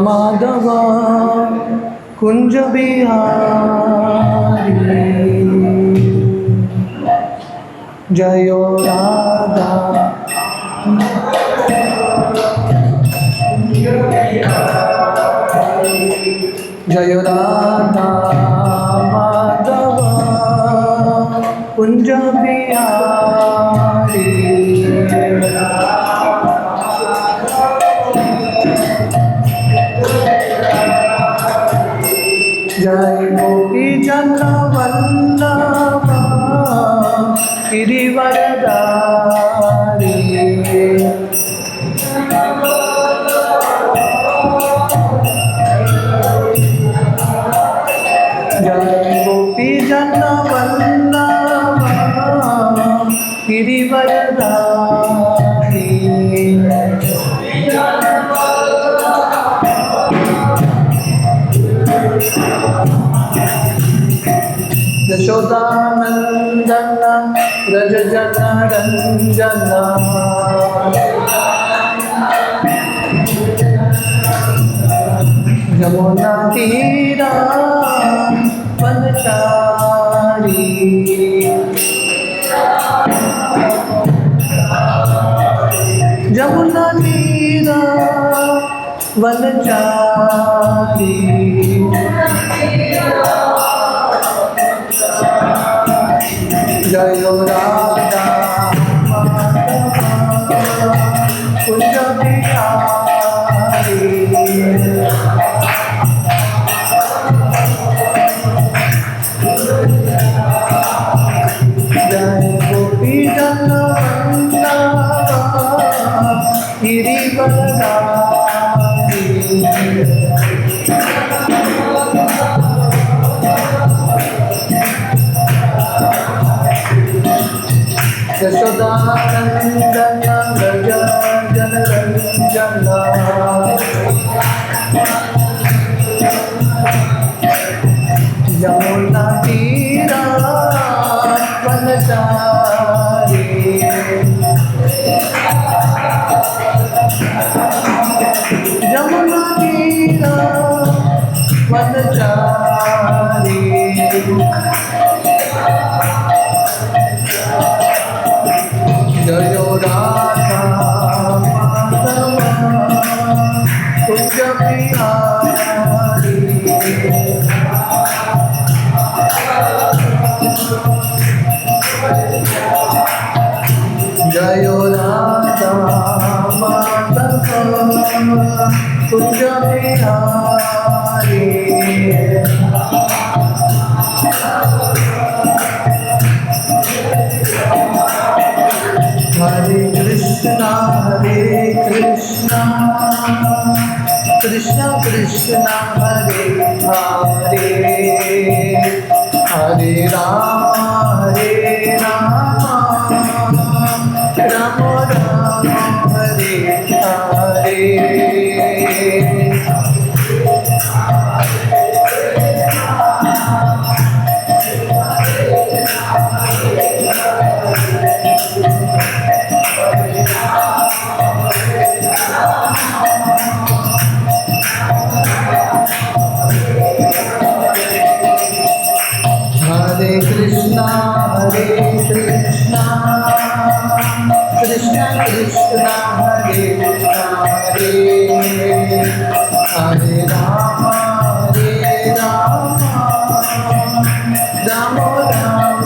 माधव कुंज बिहारी जयो राधा जय राधा माधव कुंज बिहारी जय गोपी जन वल्लभ गिरिवरधारी जय गोपी जन वल्लभ गिरिवरधारी यशोदानंदन व्रज जन रंजन यमुना तीरा वनचारी यमुना तीरा वनचारी जय राधा कुंज बिहारी जय गोपी जन वल्लभ गिरिवरधारी यशोदानंदन व्रज जन रंजन यमुना तीरा वनचारी यमुना तीरा वनचारी जय राधा माधव कुंज बिहारी जय राधा माधव कुंज बिहारी हरे Krishna Krishna Krishna Hare Hare Hare Ram Ram Ram Hare Hare Hare Krishna Krishna Krishna Hare Hare Hare Ram Ram Ram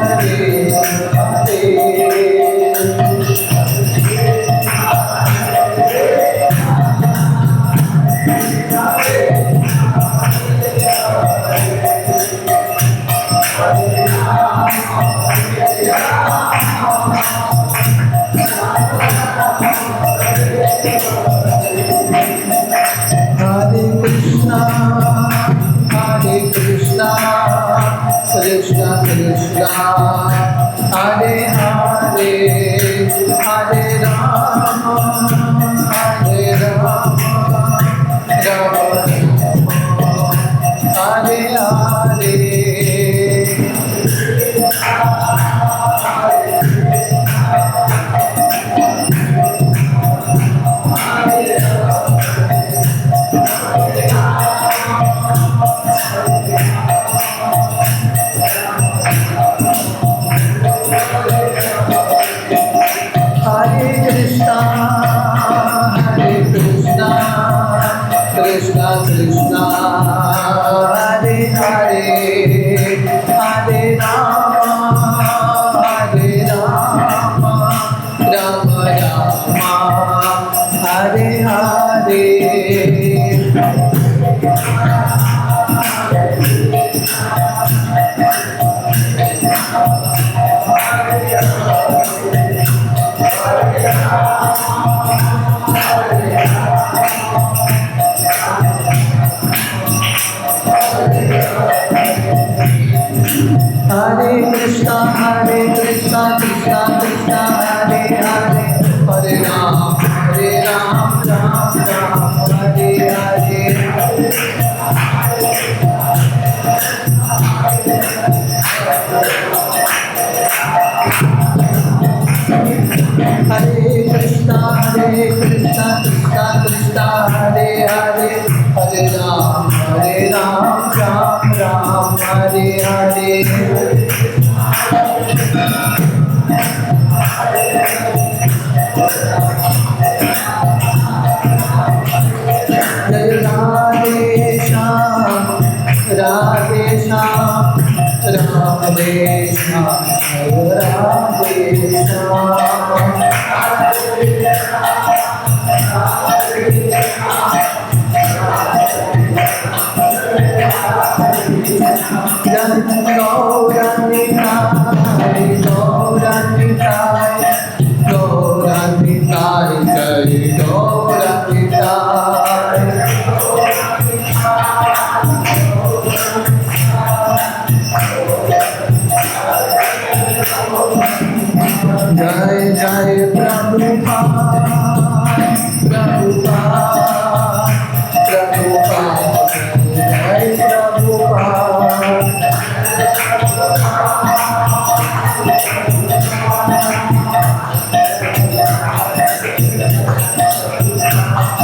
Hare Hare Krishna, Hare Hare, Hare Rama, Rama Rama, Hare Hare. Hare Krishna, Krishna Krishna, Hare Hare, Hare Ram, Ram Ram, Hare Hare. Hare Krishna, Krishna Krishna, Hare Hare, Hare Ram, Ram Ram, Hare Hare. Jai Radhe Shyam, Radhe Shyam, Radhe Shyam, Radhe Shyam. Jai Gauranitai, Gauranitai, Gauranitai, Jai Gauranitai. Jai Jai Prabhupada, Prabhupada, Prabhupada, Jai Prabhupada.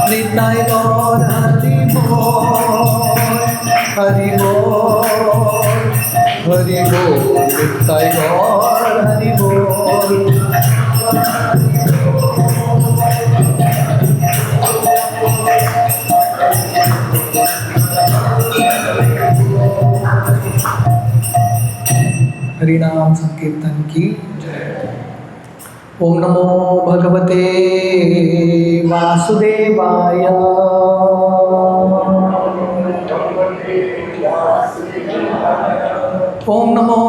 Nitai Gaur Hari Bol, Hari Bol, Hari Bol, Nitai Gaur Hari Bol. हरिनाम संकीर्तन की जय। ओम नमो भगवते वासुदेवाय। ओम नमो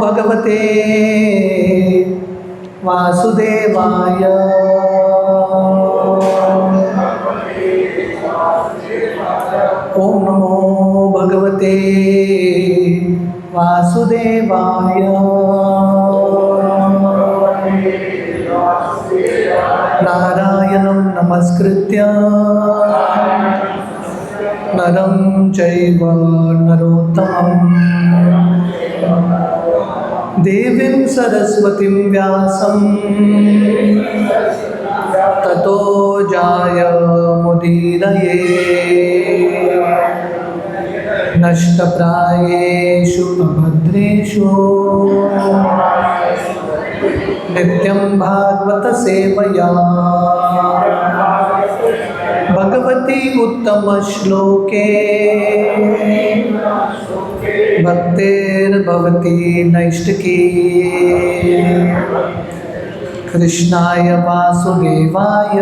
भगवते वासुदेवाय। ओम नमो भगवते वासुदेवाय। नारायणं नमस्कृत्य नरं चैव नरोत्तमं देवीं सरस्वतीं व्यासं ततो जायमुदीरये। नष्टप्रायेषु अभद्रेषु नित्यं भागवत सेवया भगवती उत्तम श्लोके भक्तिर्भवती नैष्टिकी। कृष्णाय वासुदेवाय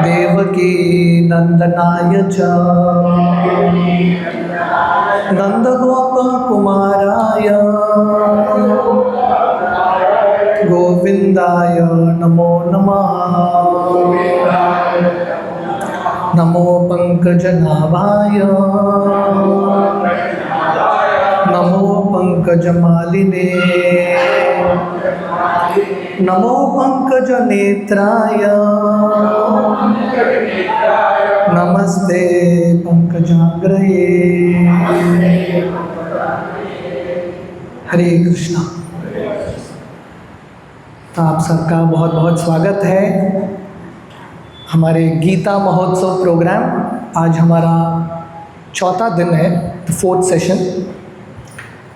देवकी नंदनाय च नंदगोपकुमाराय गोविंदाय नमो नमः। नमो पंकजनाभाय नमो पंकजमालिने नमो पंकजनेत्राय नमस्ते पंकजाग्रये। हरे कृष्णा। तो आप सबका बहुत बहुत स्वागत है हमारे गीता महोत्सव प्रोग्राम। आज हमारा चौथा दिन है, 4th सेशन।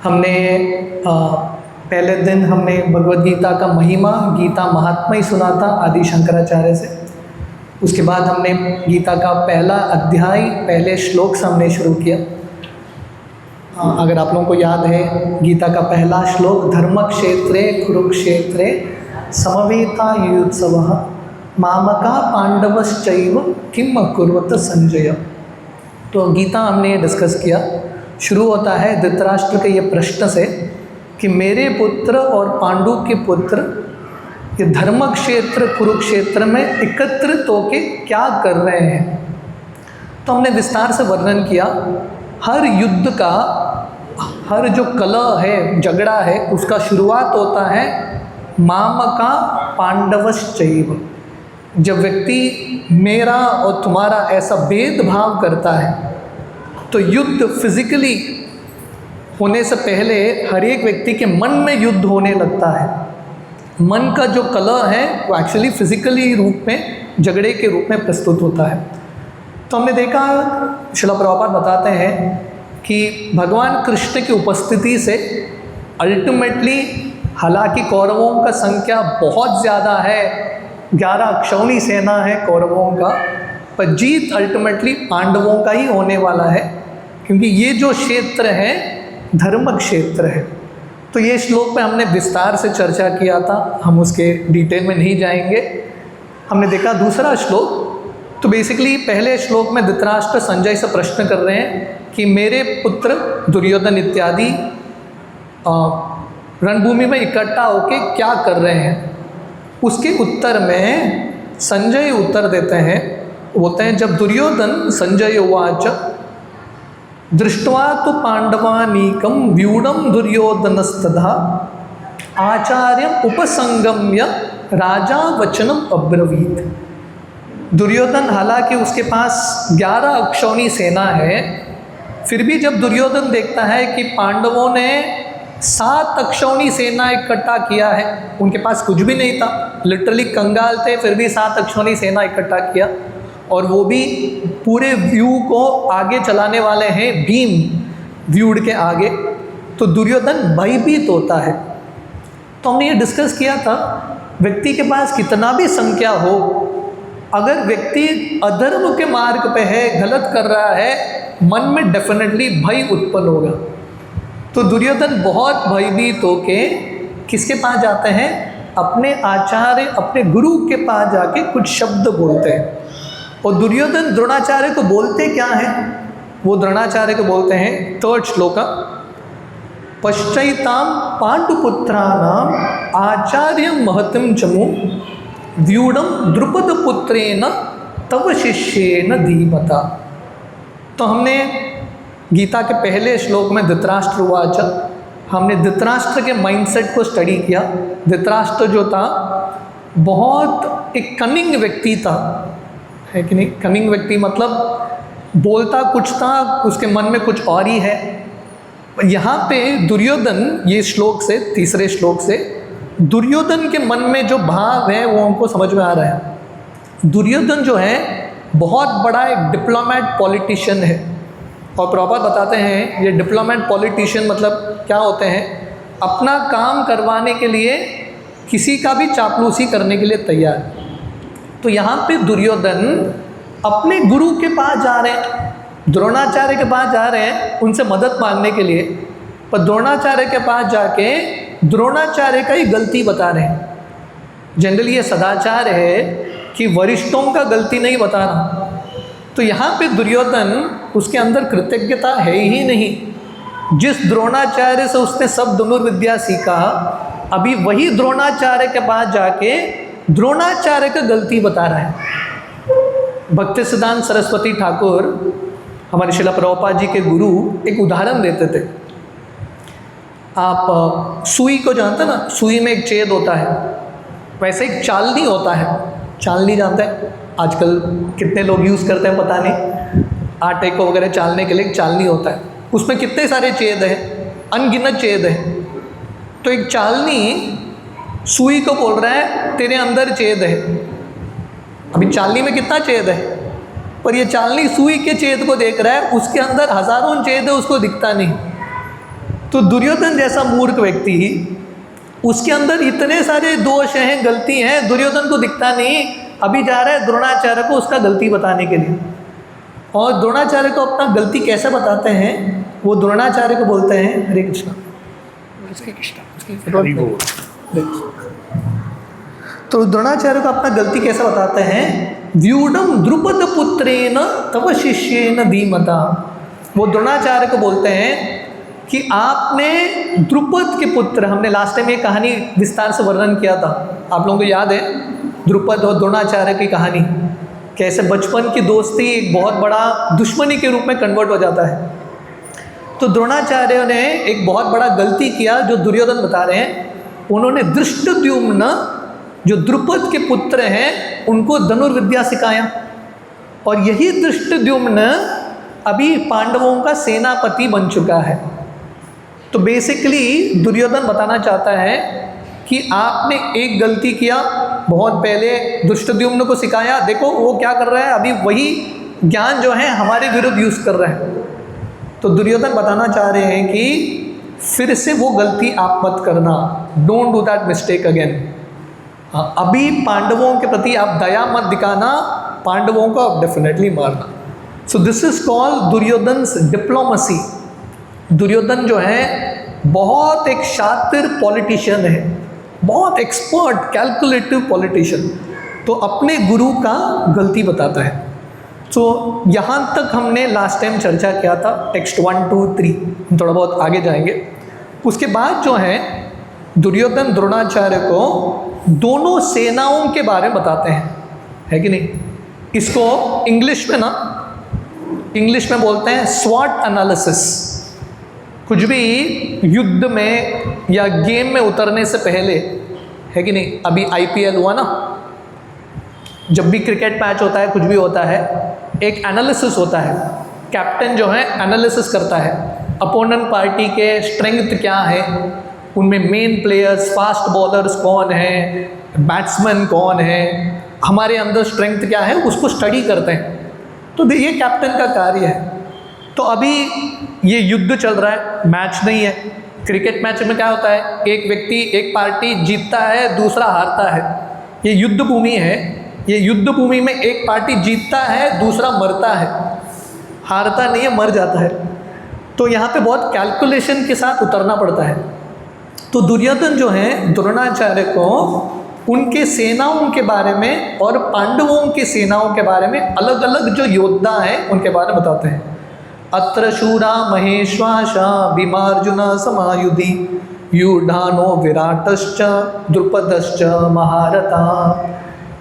हमने पहले दिन हमने भगवद गीता का महिमा, गीता महात्मा ही सुना था आदि शंकराचार्य से। उसके बाद हमने गीता का पहला अध्याय पहले श्लोक से हमने शुरू किया। अगर आप लोगों को याद है, गीता का पहला श्लोक, धर्म क्षेत्रे कुरुक्षेत्रे समवेता युत्सवः मामका पांडवश्चैव किम अकुर्वत संजय। तो गीता हमने डिस्कस किया। शुरू होता है धृतराष्ट्र के ये प्रश्न से कि मेरे पुत्र और पांडु के पुत्र ये धर्म क्षेत्र कुरुक्षेत्र में एकत्रित होके क्या कर रहे हैं। तो हमने विस्तार से वर्णन किया। हर युद्ध का, हर जो कलह है, झगड़ा है, उसका शुरुआत होता है मामका पांडवश्चैव। जब व्यक्ति मेरा और तुम्हारा ऐसा भेदभाव करता है तो युद्ध फिजिकली होने से पहले हर एक व्यक्ति के मन में युद्ध होने लगता है। मन का जो कलह है वो एक्चुअली फिजिकली रूप में झगड़े के रूप में प्रस्तुत होता है। तो हमने देखा, श्रील प्रभुपाद बताते हैं कि भगवान कृष्ण की उपस्थिति से अल्टीमेटली, हालांकि कौरवों का संख्या बहुत ज़्यादा है, 11 अक्षौणी सेना है कौरवों का, पर जीत अल्टीमेटली पांडवों का ही होने वाला है, क्योंकि ये जो क्षेत्र है धर्म क्षेत्र है। तो ये श्लोक में हमने विस्तार से चर्चा किया था, हम उसके डिटेल में नहीं जाएंगे। हमने देखा दूसरा श्लोक। तो बेसिकली पहले श्लोक में धृतराष्ट्र संजय से प्रश्न कर रहे हैं कि मेरे पुत्र दुर्योधन इत्यादि रणभूमि में इकट्ठा होके क्या कर रहे हैं। उसके उत्तर में संजय उत्तर देते हैं, बोलते हैं, जब दुर्योधन संजय उवाच दृष्ट्वा तो पांडवानीकम व्यूढ़म दुर्योधनस्तथा आचार्य उपसंगम्य राजा वचनम अब्रवीत। दुर्योधन, हालांकि उसके पास 11 अक्षौणी सेना है, फिर भी जब दुर्योधन देखता है कि पांडवों ने 7 अक्षौणी सेना इकट्ठा किया है, उनके पास कुछ भी नहीं था, लिटरली कंगाल थे, फिर भी 7 अक्षौणी सेना इकट्ठा किया, और वो भी पूरे व्यू को आगे चलाने वाले हैं भीम व्यूढ़ के आगे। तो दुर्योधन भयभीत होता है। तो हमने ये डिस्कस किया था, व्यक्ति के पास कितना भी संख्या हो, अगर व्यक्ति अधर्म के मार्ग पे है, गलत कर रहा है, मन में डेफिनेटली भय उत्पन्न होगा। तो दुर्योधन बहुत भयभीत होके किसके पास जाते हैं, अपने आचार्य, अपने गुरु के पास जाके कुछ शब्द बोलते हैं। और दुर्योधन द्रोणाचार्य को बोलते क्या है, वो द्रोणाचार्य को बोलते हैं, 3rd श्लोक, पश्चैताम पांडुपुत्राणाम आचार्य महतिम चमु व्यूढ़म द्रुपद पुत्रेण तव शिष्येन धीमता। तो हमने गीता के पहले श्लोक में धृतराष्ट्र उवाच, हमने धृतराष्ट्र के माइंडसेट को स्टडी किया। धृतराष्ट्र जो था बहुत एक कनिंग व्यक्ति था, है कि नहीं। कनिंग व्यक्ति मतलब बोलता कुछ था, उसके मन में कुछ और ही है। यहाँ पे दुर्योधन, ये श्लोक से, तीसरे श्लोक से दुर्योधन के मन में जो भाव है वो हमको समझ में आ रहा है। दुर्योधन जो है बहुत बड़ा एक डिप्लोमेट पॉलिटिशियन है। और प्रभुपाद बताते हैं ये डिप्लोमेट पॉलिटिशियन मतलब क्या होते हैं, अपना काम करवाने के लिए किसी का भी चापलूसी करने के लिए तैयार। तो यहाँ पे दुर्योधन अपने गुरु के पास जा रहे हैं, द्रोणाचार्य के पास जा रहे हैं उनसे मदद मांगने के लिए, पर द्रोणाचार्य के पास जाके द्रोणाचार्य का ही गलती बता रहे हैं। जनरली ये सदाचार है कि वरिष्ठों का गलती नहीं बताना। तो यहाँ पे दुर्योधन, उसके अंदर कृतज्ञता है ही नहीं। जिस द्रोणाचार्य से उसने सब धनुर्विद्या सीखा, अभी वही द्रोणाचार्य के पास जाके द्रोणाचार्य का गलती बता रहा है। भक्ति सिद्धांत सरस्वती ठाकुर, हमारे श्रील प्रभुपाद जी के गुरु, एक उदाहरण देते थे। आप सुई को जानते हैं ना, सुई में एक छेद होता है, वैसे एक चालनी होता है। चालनी जानते हैं, आजकल कितने लोग यूज़ करते हैं पता नहीं, आटे को वगैरह चालने के लिए एक चालनी होता है, उसमें कितने सारे छेद हैं, अनगिनत छेद हैं। तो एक चालनी सुई को बोल रहा है तेरे अंदर छेद है। अभी चालनी में कितना छेद है, पर ये चालनी सुई के छेद को देख रहा है, उसके अंदर हजारों छेद है, उसको दिखता नहीं। तो दुर्योधन जैसा मूर्ख व्यक्ति, उसके अंदर इतने सारे दोष हैं, गलती हैं, दुर्योधन को दिखता नहीं, अभी जा रहा है द्रोणाचार्य को उसका गलती बताने के लिए। और द्रोणाचार्य को अपना गलती कैसे बताते हैं, वो द्रोणाचार्य को बोलते हैं हरे कृष्ण। तो द्रोणाचार्य को अपना गलती कैसे बताते हैं, व्यूढ़म द्रुपद पुत्रेण तव शिष्येन धीमता। वो द्रोणाचार्य को बोलते हैं कि आपने द्रुपद के पुत्र, हमने लास्ट टाइम ये कहानी विस्तार से वर्णन किया था, आप लोगों को याद है द्रुपद और द्रोणाचार्य की कहानी, कैसे बचपन की दोस्ती एक बहुत बड़ा दुश्मनी के रूप में कन्वर्ट हो जाता है। तो द्रोणाचार्य ने एक बहुत बड़ा गलती किया जो दुर्योधन बता रहे हैं। उन्होंने धृष्टद्युम्न जो द्रुपद के पुत्र हैं उनको धनुर्विद्या सिखाया, और यही धृष्टद्युम्न अभी पांडवों का सेनापति बन चुका है। तो बेसिकली दुर्योधन बताना चाहता है कि आपने एक गलती किया, बहुत पहले धृष्टद्युम्न को सिखाया, देखो वो क्या कर रहा है, अभी वही ज्ञान जो है हमारे विरुद्ध यूज़ कर रहा है। तो दुर्योधन बताना चाह रहे हैं कि फिर से वो गलती आप मत करना, don't do that mistake again. अभी पांडवों के प्रति आप दया मत दिखाना, पांडवों को आप डेफिनेटली मारना। So this is called Duryodhan's diplomacy. Duryodhan जो है बहुत एक शातिर पॉलिटिशियन है, बहुत एक्सपर्ट कैलकुलेटिव पॉलिटिशियन, तो अपने गुरु का गलती बताता है। तो यहाँ तक हमने लास्ट टाइम चर्चा किया था, टेक्स्ट 1, 2, 3, हम थोड़ा बहुत आगे जाएंगे। उसके बाद जो है दुर्योधन द्रोणाचार्य को दोनों सेनाओं के बारे में बताते हैं, है कि नहीं। इसको इंग्लिश में बोलते हैं स्वॉट एनालिसिस। कुछ भी युद्ध में या गेम में उतरने से पहले, है कि नहीं, अभी IPL हुआ ना, जब भी क्रिकेट मैच होता है, कुछ भी होता है, एक एनालिसिस होता है। कैप्टन जो है एनालिसिस करता है अपोनेंट पार्टी के स्ट्रेंथ क्या है, उनमें मेन प्लेयर्स, फास्ट बॉलर्स कौन है, बैट्समैन कौन है, हमारे अंदर स्ट्रेंथ क्या है, उसको स्टडी करते हैं। तो ये कैप्टन का कार्य है। तो अभी ये युद्ध चल रहा है, मैच नहीं है। क्रिकेट मैच में क्या होता है, एक व्यक्ति, एक पार्टी जीतता है, दूसरा हारता है। ये युद्ध भूमि है, ये युद्ध भूमि में एक पार्टी जीतता है, दूसरा मरता है, हारता नहीं है, मर जाता है। तो यहाँ पे बहुत कैलकुलेशन के साथ उतरना पड़ता है। तो दुर्योधन जो है द्रोणाचार्य को उनके सेनाओं के बारे में और पांडवों की सेनाओं के बारे में, अलग अलग जो योद्धा हैं उनके बारे में बताते हैं। अत्र शूरा महेश्वाशा भीमार्जुन समायुधि यूढ़ानो विराटश्च द्रुपदश्च महारथा।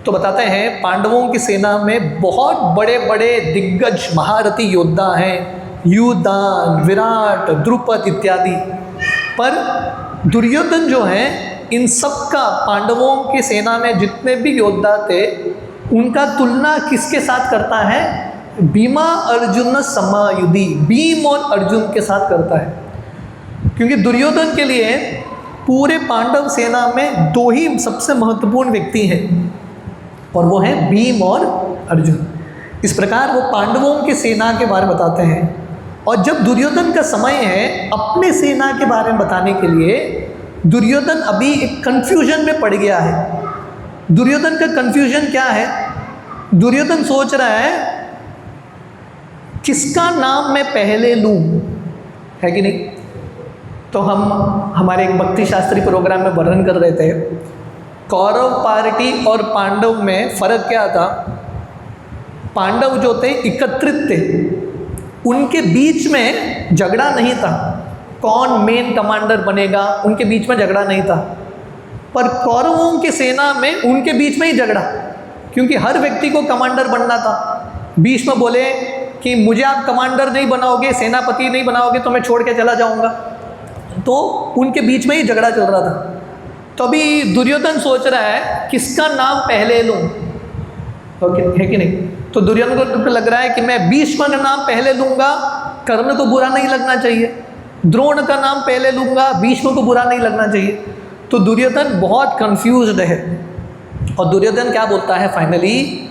तो बताते हैं पांडवों की सेना में बहुत बड़े बड़े दिग्गज महारथी योद्धा हैं, युधान, विराट, द्रुपद इत्यादि। पर दुर्योधन जो है इन सब का, पांडवों की सेना में जितने भी योद्धा थे उनका तुलना किसके साथ करता है, भीमा अर्जुन समायुधि, भीम और अर्जुन के साथ करता है। क्योंकि दुर्योधन के लिए पूरे पांडव सेना में दो ही सबसे महत्वपूर्ण व्यक्ति हैं, और वो हैं भीम और अर्जुन। इस प्रकार वो पांडवों की सेना के बारे में बताते हैं। और जब दुर्योधन का समय है अपने सेना के बारे में बताने के लिए, दुर्योधन अभी एक कन्फ्यूजन में पड़ गया है। दुर्योधन का कन्फ्यूजन क्या है, दुर्योधन सोच रहा है किसका नाम मैं पहले लूँ, है कि नहीं। तो हम हमारे एक भक्ति शास्त्री प्रोग्राम में वर्णन कर रहे थे, कौरव पार्टी और पांडव में फ़र्क क्या था। पांडव जो थे एकत्रित थे, उनके बीच में झगड़ा नहीं था, कौन मेन कमांडर बनेगा उनके बीच में झगड़ा नहीं था। पर कौरवों की सेना में उनके बीच में ही झगड़ा, क्योंकि हर व्यक्ति को कमांडर बनना था। भीष्म बोले कि मुझे आप कमांडर नहीं बनाओगे, सेनापति नहीं बनाओगे तो मैं छोड़ के चला जाऊंगा। तो उनके बीच में ही झगड़ा चल रहा था। तो अभी दुर्योधन सोच रहा है किसका नाम पहले लूँ, है कि नहीं। तो दुर्योधन को लग रहा है कि मैं भीष्म का नाम पहले लूँगा, कर्ण को बुरा नहीं लगना चाहिए, द्रोण का नाम पहले लूँगा, भीष्म को बुरा नहीं लगना चाहिए। तो दुर्योधन बहुत कंफ्यूज्ड है। और दुर्योधन क्या बोलता है फाइनली,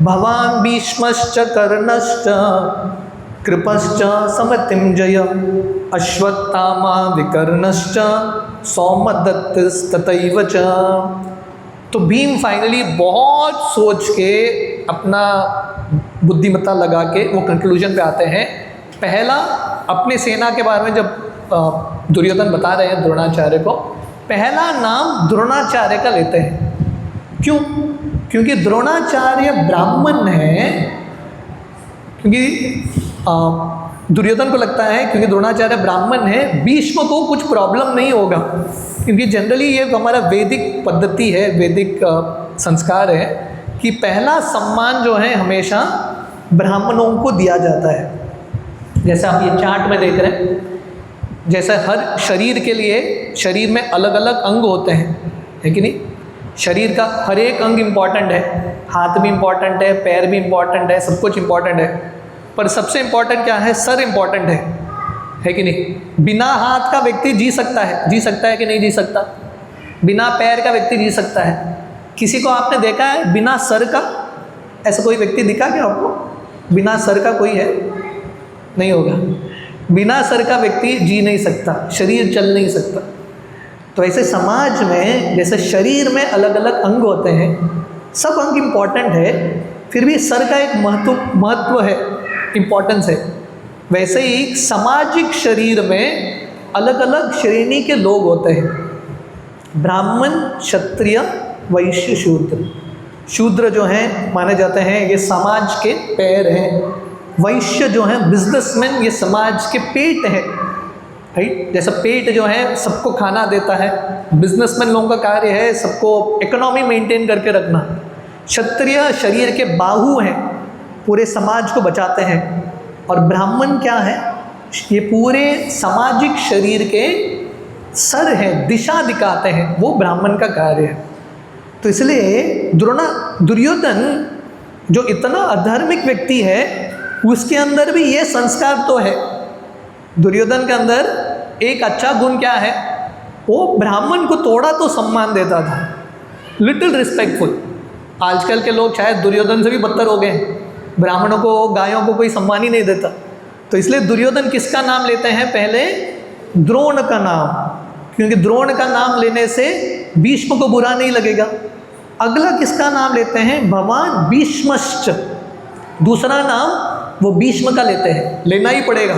भवान भीष्मश्च कर्णश्च कृपश्च समतिंजय अश्वत्थामा विकर्णश्च सौमदत्तस्तथैव च। तो भीम फाइनली बहुत सोच के अपना बुद्धिमत्ता लगा के वो कंक्लूजन पे आते हैं। पहला अपने सेना के बारे में जब दुर्योधन बता रहे हैं द्रोणाचार्य को, पहला नाम द्रोणाचार्य का लेते हैं। क्यों? क्योंकि द्रोणाचार्य ब्राह्मण है। क्योंकि दुर्योधन को लगता है क्योंकि द्रोणाचार्य ब्राह्मण है, भीष्म को कुछ प्रॉब्लम नहीं होगा, क्योंकि जनरली ये हमारा वैदिक पद्धति है, वैदिक संस्कार है कि पहला सम्मान जो है हमेशा ब्राह्मणों को दिया जाता है। जैसे आप ये चार्ट में देख रहे हैं, जैसे हर शरीर के लिए शरीर में अलग अलग अंग होते हैं, है कि नहीं? शरीर का हर एक अंग इम्पॉर्टेंट है, हाथ भी इम्पॉर्टेंट है, पैर भी इम्पॉर्टेंट है, सब कुछ इम्पॉर्टेंट है, पर सबसे इम्पॉर्टेंट क्या है? सर इम्पॉर्टेंट है कि नहीं? बिना हाथ का व्यक्ति जी सकता है कि नहीं जी सकता? बिना पैर का व्यक्ति जी सकता है। किसी को आपने देखा है बिना सर का? ऐसा कोई व्यक्ति दिखा क्या आपको? बिना सर का कोई है? नहीं होगा। बिना सर का व्यक्ति जी नहीं सकता, शरीर चल नहीं सकता। तो ऐसे समाज में जैसे शरीर में अलग अलग अंग होते हैं, सब अंग इम्पॉर्टेंट है, फिर भी सर का एक महत्व है, इम्पॉर्टेंस है। वैसे ही सामाजिक शरीर में अलग अलग श्रेणी के लोग होते हैं, ब्राह्मण, क्षत्रिय, वैश्य, शूद्र। शूद्र जो हैं माने जाते हैं ये समाज के पैर हैं, वैश्य जो हैं बिजनेसमैन, ये समाज के पेट है, राइट? जैसा पेट जो है सबको खाना देता है, बिजनेसमैन लोगों का कार्य है सबको इकोनॉमी मेंटेन करके रखना। क्षत्रिय शरीर के बाहु हैं, पूरे समाज को बचाते हैं। और ब्राह्मण क्या है? ये पूरे सामाजिक शरीर के सर हैं, दिशा दिखाते हैं, वो ब्राह्मण का कार्य है। तो इसलिए दुर्योधन जो इतना अधार्मिक व्यक्ति है, उसके अंदर भी ये संस्कार तो है। दुर्योधन के अंदर एक अच्छा गुण क्या है? वो ब्राह्मण को थोड़ा तो सम्मान देता था, लिटिल रिस्पेक्टफुल। आजकल के लोग शायद दुर्योधन से भी बदतर हो गए, ब्राह्मणों को, गायों को कोई सम्मान ही नहीं देता। तो इसलिए दुर्योधन किसका नाम लेते हैं? पहले द्रोण का नाम, क्योंकि द्रोण का नाम लेने से भीष्म को बुरा नहीं लगेगा। अगला किसका नाम लेते हैं? भवान भीष्मश्च। दूसरा नाम वो भीष्म का लेते हैं, लेना ही पड़ेगा।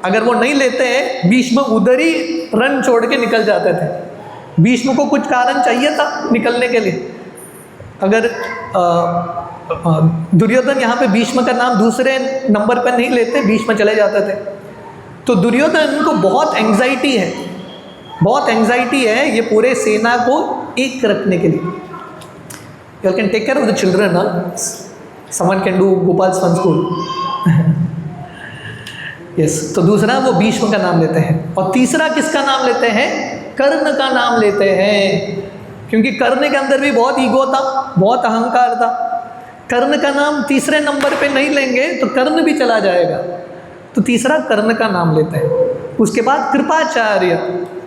अगर वो नहीं लेते हैं, भीष्म उधर ही रन छोड़ के निकल जाते थे। भीष्म को कुछ कारण चाहिए था निकलने के लिए। अगर दुर्योधन यहाँ पे भीष्म का नाम दूसरे नंबर पर नहीं लेते, भीष्म चले जाते थे। तो दुर्योधन को बहुत एंग्जाइटी है, बहुत एंग्जाइटी है ये पूरे सेना को एक रखने के लिए। You can take care of the children, someone can do Gopal's fun school. Yes, तो दूसरा वो भीष्म का नाम लेते हैं। और तीसरा किसका नाम लेते हैं? कर्ण का नाम लेते हैं, क्योंकि कर्ण के अंदर भी बहुत ईगो था, बहुत अहंकार था। कर्ण का नाम तीसरे नंबर पे नहीं लेंगे तो कर्ण भी चला जाएगा, तो तीसरा कर्ण का नाम लेते हैं। उसके बाद कृपाचार्य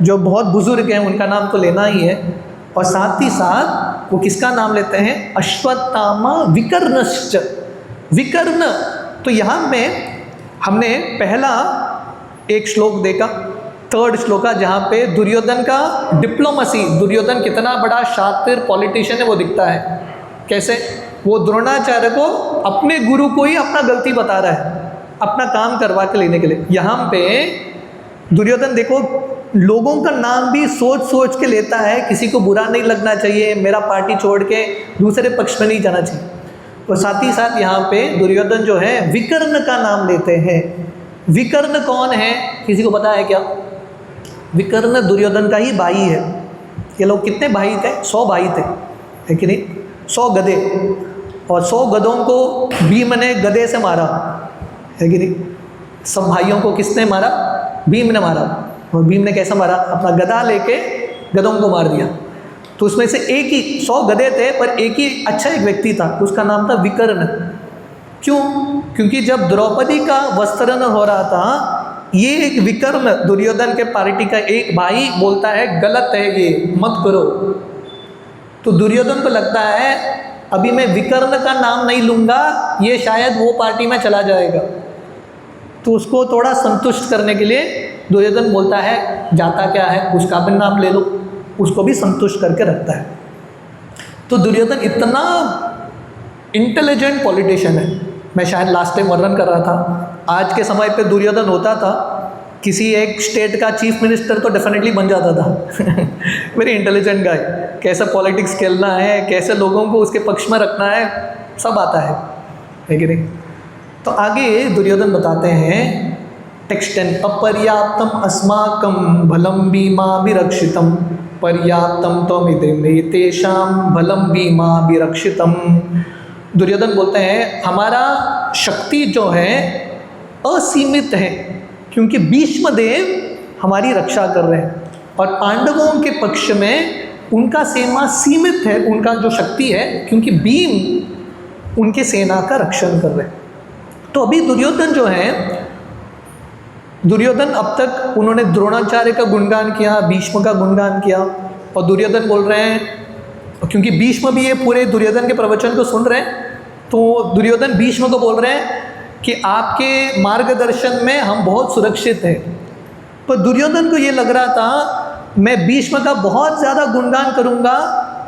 जो बहुत बुजुर्ग हैं, उनका नाम तो लेना ही है। और साथ ही साथ वो किसका नाम लेते हैं? अश्वत्थामा विकर्णश्च। विकर्ण, तो यहाँ में हमने पहला एक श्लोक देखा, थर्ड श्लोका, जहाँ पे दुर्योधन का डिप्लोमेसी, दुर्योधन कितना बड़ा शातिर पॉलिटिशियन है वो दिखता है। कैसे? वो द्रोणाचार्य को, अपने गुरु को ही अपना गलती बता रहा है, अपना काम करवा के लेने के लिए। यहाँ पे दुर्योधन देखो, लोगों का नाम भी सोच सोच के लेता है, किसी को बुरा नहीं लगना चाहिए, मेरा पार्टी छोड़ के दूसरे पक्ष में नहीं जाना चाहिए। और साथ ही साथ यहाँ पे दुर्योधन जो है विकर्ण का नाम लेते हैं। विकर्ण कौन है? किसी को पता है क्या? विकर्ण दुर्योधन का ही भाई है। ये लोग कितने भाई थे? 100 भाई थे, है कि नहीं? 100 गधे, और 100 गधों को भीम ने गधे से मारा, है कि नहीं? सब भाइयों को किसने मारा? भीम ने मारा। और भीम ने कैसा मारा? अपना गदा लेके गधों को मार दिया। तो उसमें से एक ही, 100 गधे थे पर एक ही अच्छा एक व्यक्ति था, उसका नाम था विकर्ण। क्यों? क्योंकि जब द्रौपदी का वस्त्रहरण हो रहा था, ये एक विकर्ण दुर्योधन के पार्टी का एक भाई बोलता है गलत है, ये मत करो। तो दुर्योधन को लगता है अभी मैं विकर्ण का नाम नहीं लूँगा, ये शायद वो पार्टी में चला जाएगा। तो उसको थोड़ा संतुष्ट करने के लिए दुर्योधन बोलता है जाता क्या है, उसका भी नाम ले लो, उसको भी संतुष्ट करके रखता है। तो दुर्योधन इतना इंटेलिजेंट पॉलिटिशियन है। मैं शायद लास्ट टाइम वर्णन कर रहा था, आज के समय पे दुर्योधन होता था, किसी एक स्टेट का चीफ मिनिस्टर तो डेफिनेटली बन जाता था। वेरी इंटेलिजेंट गाय, कैसे पॉलिटिक्स खेलना है, कैसे लोगों को उसके पक्ष में रखना है, सब आता है कि नहीं। तो आगे दुर्योधन बताते हैं टेक्स्ट 10, अपर्याप्तम अस्माकं बलं भीमाभिरक्षितम पर्याप्तम त्वमिदमेतेषां बलं भीमाभिरक्षितम। दुर्योधन बोलते हैं हमारा शक्ति जो है असीमित है, क्योंकि भीष्म देव हमारी रक्षा कर रहे हैं, और पांडवों के पक्ष में उनका सेना सीमित है, उनका जो शक्ति है, क्योंकि भीम उनके सेना का रक्षण कर रहे हैं। तो अभी दुर्योधन जो है, दुर्योधन अब तक उन्होंने द्रोणाचार्य का गुणगान किया, भीष्म का गुणगान किया, और दुर्योधन बोल रहे हैं, क्योंकि भीष्म भी ये पूरे दुर्योधन के प्रवचन को सुन रहे हैं, तो दुर्योधन भीष्म को बोल रहे हैं कि आपके मार्गदर्शन में हम बहुत सुरक्षित हैं। पर दुर्योधन को ये लग रहा था मैं भीष्म का बहुत ज़्यादा गुणगान करूँगा,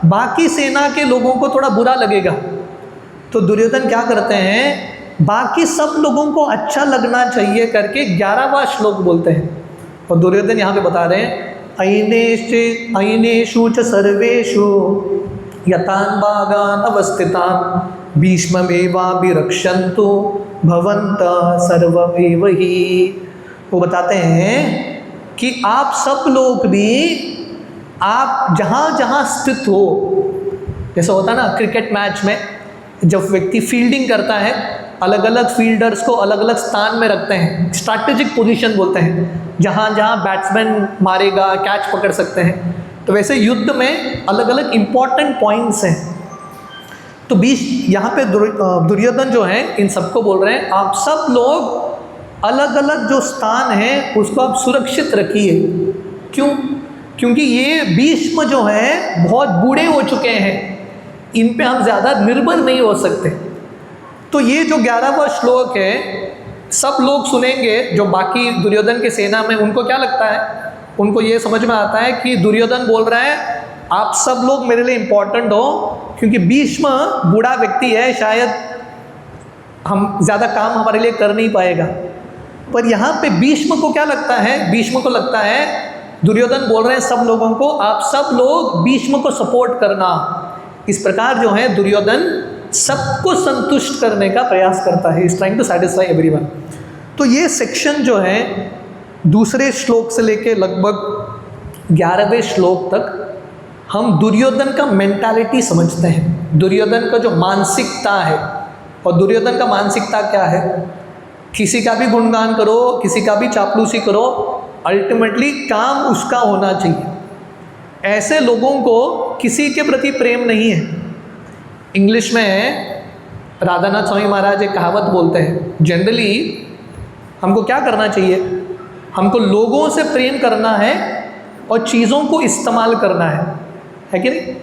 बाकी सेना के लोगों को थोड़ा बुरा लगेगा। तो दुर्योधन क्या करते हैं, बाकी सब लोगों को अच्छा लगना चाहिए करके 11वां श्लोक बोलते हैं। और दुर्योधन यहाँ पे बता रहे हैं अयनेषु च सर्वेषु यतान भागान अवस्थितान भीष्ममेवाभिरक्षन्तु भवन्तः सर्वमेव हि। वो बताते हैं कि आप सब लोग भी, आप जहाँ जहाँ स्थित हो, जैसा होता है ना क्रिकेट मैच में जब व्यक्ति फील्डिंग करता है, अलग अलग फील्डर्स को अलग अलग स्थान में रखते हैं, स्ट्रैटेजिक पोजीशन बोलते हैं, जहाँ जहाँ बैट्समैन मारेगा कैच पकड़ सकते हैं। तो वैसे युद्ध में अलग अलग इम्पॉर्टेंट पॉइंट्स हैं। तो यहाँ पे दुर्योधन जो है इन सबको बोल रहे हैं आप सब लोग अलग अलग जो स्थान है उसको आप सुरक्षित रखिए। क्यों? क्योंकि ये भीष्म जो है बहुत बूढ़े हो चुके हैं, इन पे हम ज़्यादा निर्भर नहीं हो सकते। तो ये जो 11वां श्लोक है सब लोग सुनेंगे, जो बाकी दुर्योधन के सेना में, उनको क्या लगता है, उनको ये समझ में आता है कि दुर्योधन बोल रहा है आप सब लोग मेरे लिए इम्पोर्टेंट हो, क्योंकि भीष्म बूढ़ा व्यक्ति है, शायद हम ज़्यादा काम हमारे लिए कर नहीं पाएगा। पर यहाँ पे भीष्म को क्या लगता है, भीष्म को लगता है दुर्योधन बोल रहे हैं सब लोगों को आप सब लोग भीष्म को सपोर्ट करना। इस प्रकार जो है दुर्योधन सबको संतुष्ट करने का प्रयास करता है, is trying to satisfy everyone. तो ये सेक्शन जो है दूसरे श्लोक से लेके लगभग 11वें श्लोक तक हम दुर्योधन का मेंटालिटी समझते हैं, दुर्योधन का जो मानसिकता है। और दुर्योधन का मानसिकता क्या है, किसी का भी गुणगान करो, किसी का भी चापलूसी करो, अल्टीमेटली काम उसका होना चाहिए। ऐसे लोगों को किसी के प्रति प्रेम नहीं है। इंग्लिश में राधानाथ स्वामी महाराज एक कहावत बोलते हैं, जनरली हमको क्या करना चाहिए, हमको लोगों से प्रेम करना है और चीज़ों को इस्तेमाल करना है कि नहीं।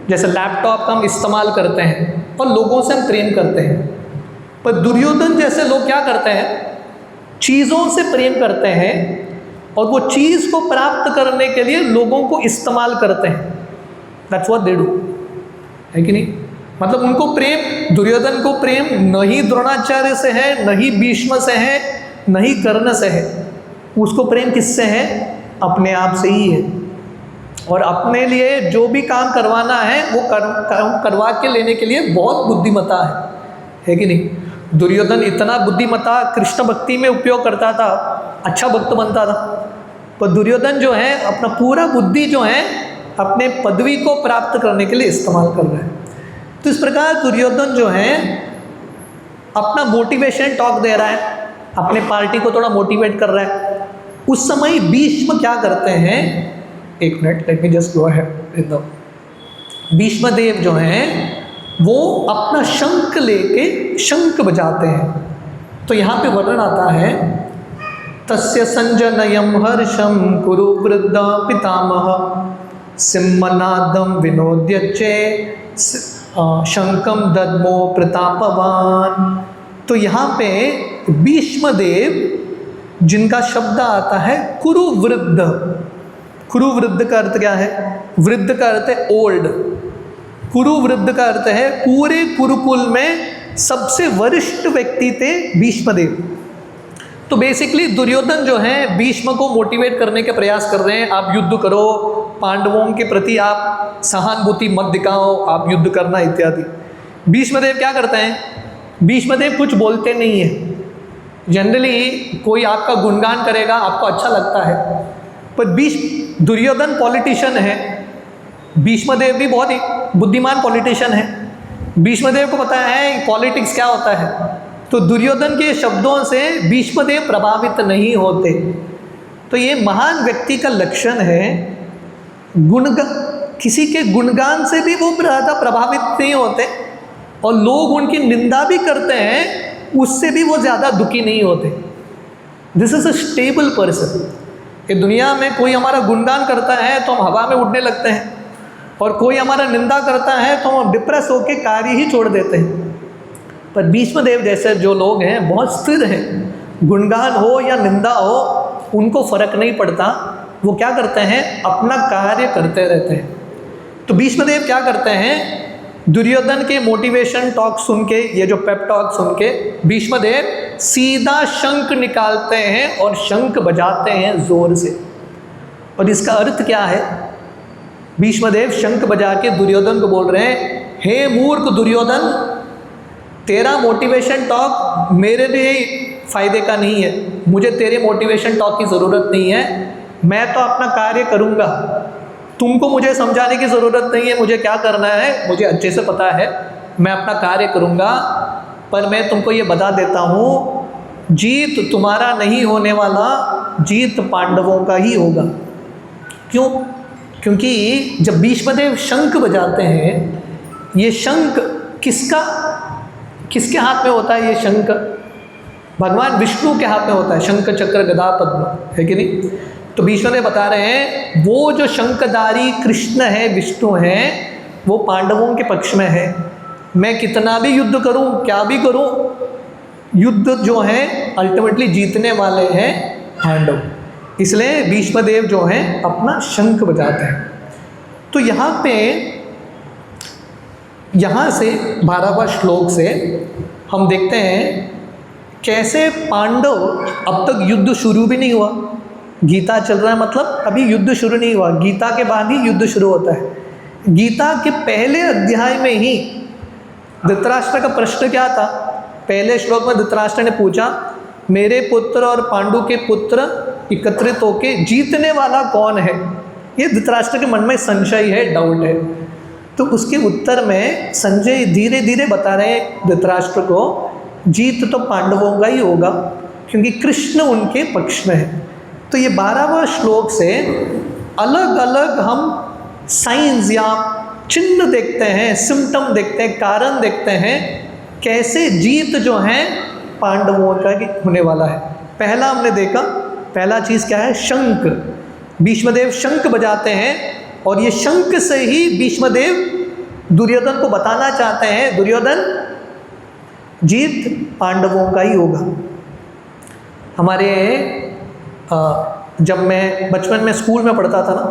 जैसे लैपटॉप का हम इस्तेमाल करते हैं और लोगों से हम प्रेम करते हैं, पर दुर्योधन जैसे लोग क्या करते हैं, चीज़ों से प्रेम करते हैं और वो चीज़ को प्राप्त करने के लिए लोगों को इस्तेमाल करते हैं। दैट्स व्हाट दे डू, है कि नहीं। मतलब उनको प्रेम, दुर्योधन को प्रेम न ही द्रोणाचार्य से है, न ही भीष्म से है, न ही कर्ण से है। उसको प्रेम किससे है, अपने आप से ही है। और अपने लिए जो भी काम करवाना है वो करवा के लेने के लिए बहुत बुद्धिमता है कि नहीं। दुर्योधन इतना बुद्धिमता कृष्ण भक्ति में उपयोग करता था, अच्छा भक्त बनता था। पर दुर्योधन जो है अपना पूरा बुद्धि जो है अपने पदवी को प्राप्त करने के लिए इस्तेमाल कर रहा है। तो इस प्रकार दुर्योधन जो है अपना मोटिवेशन टॉक दे रहा है, अपने पार्टी को थोड़ा मोटिवेट कर रहा है। उस समय भीष्म क्या करते हैं, एक minute, let me just go ahead. Bhishma Dev जो हैं वो अपना शंख लेके शंख बजाते हैं। तो यहाँ पे वर्णन आता है, तस्य संजनयम हर्षम कुरु वृद्धा पितामह सिंहनादम विनोद्यचे शंखम दद्मो प्रतापवान। तो यहाँ पे भीष्म देव जिनका शब्द आता है कुरुवृद्ध। कुरुवृद्ध का अर्थ क्या है, वृद्ध का अर्थ है ओल्ड, कुरुवृद्ध का अर्थ है पूरे कुरुकुल में सबसे वरिष्ठ व्यक्ति थे भीष्मदेव। तो बेसिकली दुर्योधन जो है भीष्म को मोटिवेट करने के प्रयास कर रहे हैं, आप युद्ध करो, पांडवों के प्रति आप सहानुभूति मत दिखाओ, आप युद्ध करना इत्यादि। भीष्मदेव क्या करते हैं? भीष्मदेव कुछ बोलते नहीं है। जनरली कोई आपका गुणगान करेगा, आपको अच्छा लगता है, पर दुर्योधन पॉलिटिशियन है, भीष्मदेव भी बहुत ही बुद्धिमान पॉलिटिशियन है। भीष्मदेव को पता है पॉलिटिक्स क्या होता है, तो दुर्योधन के शब्दों से भीष्मदेव प्रभावित नहीं होते। तो ये महान व्यक्ति का लक्षण है, किसी के गुणगान से भी वो ज़्यादा प्रभावित नहीं होते, और लोग उनकी निंदा भी करते हैं उससे भी वो ज़्यादा दुखी नहीं होते। This is a stable person. ये दुनिया में कोई हमारा गुणगान करता है तो हम हवा में उड़ने लगते हैं, और कोई हमारा निंदा करता है तो हम डिप्रेस होकर कार्य ही छोड़ देते हैं। पर भीष्मदेव जैसे जो लोग हैं बहुत स्थिर हैं, गुणगान हो या निंदा हो उनको फर्क नहीं पड़ता, वो क्या करते हैं? अपना कार्य करते रहते हैं। तो भीष्मदेव क्या करते हैं? दुर्योधन के मोटिवेशन टॉक सुन के, ये जो पेप टॉक सुन के, भीष्मदेव सीधा शंख निकालते हैं और शंख बजाते हैं जोर से। और इसका अर्थ क्या है? भीष्मदेव शंख बजा के दुर्योधन को बोल रहे हैं, हे मूर्ख दुर्योधन, तेरा मोटिवेशन टॉक मेरे लिए फ़ायदे का नहीं है, मुझे तेरे मोटिवेशन टॉक की ज़रूरत नहीं है, मैं तो अपना कार्य करूँगा, तुमको मुझे समझाने की ज़रूरत नहीं है, मुझे क्या करना है मुझे अच्छे से पता है, मैं अपना कार्य करूँगा। पर मैं तुमको ये बता देता हूँ, जीत तुम्हारा नहीं होने वाला, जीत पांडवों का ही होगा। क्यों? क्योंकि जब भीष्मदेव शंख बजाते हैं, ये शंख किसके हाथ में होता है? ये शंख भगवान विष्णु के हाथ में होता है, शंख चक्र गदा पद्म, है कि नहीं? तो भीष्मदेव बता रहे हैं वो जो शंखधारी कृष्ण है, विष्णु है, वो पांडवों के पक्ष में है। मैं कितना भी युद्ध करूं, क्या भी करूं, युद्ध जो है अल्टीमेटली जीतने वाले हैं पांडव। इसलिए भीष्मदेव जो हैं अपना शंख बजाते हैं। तो यहाँ से 12वां श्लोक से हम देखते हैं कैसे पांडव, अब तक युद्ध शुरू भी नहीं हुआ, गीता चल रहा है, मतलब अभी युद्ध शुरू नहीं हुआ, गीता के बाद ही युद्ध शुरू होता है। गीता के पहले अध्याय में ही धृतराष्ट्र का प्रश्न क्या था? पहले श्लोक में धृतराष्ट्र ने पूछा, मेरे पुत्र और पांडु के पुत्र एकत्रित होके जीतने वाला कौन है? ये धृतराष्ट्र के मन में संशय है, डाउट है। तो उसके उत्तर में संजय धीरे धीरे बता रहे हैं धृतराष्ट्र को, जीत तो पांडवों का ही होगा क्योंकि कृष्ण उनके पक्ष में है। तो ये 12वां श्लोक से अलग अलग हम साइंस या चिन्ह देखते हैं, सिम्टम देखते हैं, कारण देखते हैं कैसे जीत जो है पांडवों का होने वाला है। पहला हमने देखा, पहला चीज़ क्या है? शंख। भीष्मदेव शंख बजाते हैं और ये शंख से ही भीष्मदेव दुर्योधन को बताना चाहते हैं, दुर्योधन जीत पांडवों का ही होगा। हमारे जब मैं बचपन में स्कूल में पढ़ता था ना,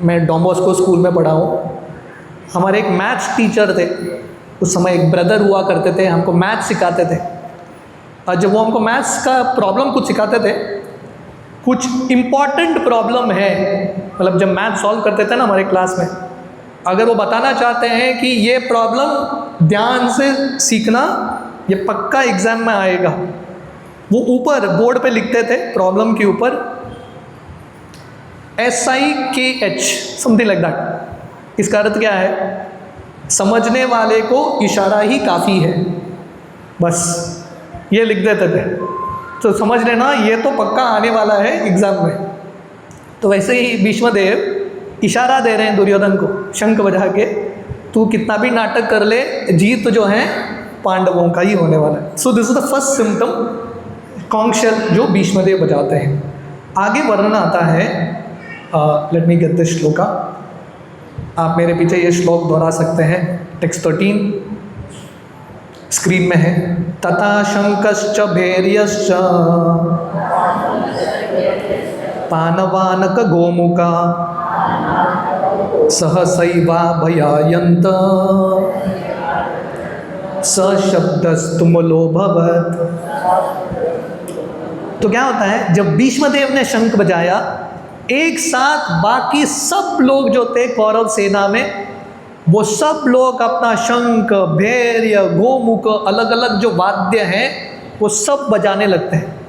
मैं डॉन बॉस्को स्कूल में पढ़ा हूँ, हमारे एक मैथ्स टीचर थे, उस समय एक ब्रदर हुआ करते थे, हमको मैथ्स सिखाते थे। और जब वो हमको मैथ्स का प्रॉब्लम कुछ सिखाते थे, कुछ इम्पॉर्टेंट प्रॉब्लम है, मतलब जब मैथ सॉल्व करते थे ना हमारे क्लास में, अगर वो बताना चाहते हैं कि ये प्रॉब्लम ध्यान से सीखना, ये पक्का एग्ज़ाम में आएगा, वो ऊपर बोर्ड पे लिखते थे प्रॉब्लम के ऊपर SIKH समथिंग लाइक दैट। इसका अर्थ क्या है? समझने वाले को इशारा ही काफ़ी है, बस ये लिख देते थे, तो समझ लेना ये तो पक्का आने वाला है एग्ज़ाम में। तो वैसे ही भीष्मदेव इशारा दे रहे हैं दुर्योधन को शंख बजा के, तू कितना भी नाटक कर ले, जीत जो है पांडवों का ही होने वाला है। So this is the first symptom, conch shell जो भीष्मदेव बजाते हैं। आगे वर्णन आता है, let me get this shloka, आप मेरे पीछे ये श्लोक दोहरा सकते हैं। टेक्स्ट 13 स्क्रीन में है। तथा शंकश्च भैर्यश्च पानवानक गोमुका सहसैवाभयायन्त सशब्दस्तुमुलोऽभवत्। तो क्या होता है, जब भीष्मदेव ने शंख बजाया, एक साथ बाकी सब लोग जो थे कौरव सेना में, वो सब लोग अपना शंख, भैर्य, गोमुख, अलग अलग जो वाद्य हैं वो सब बजाने लगते हैं।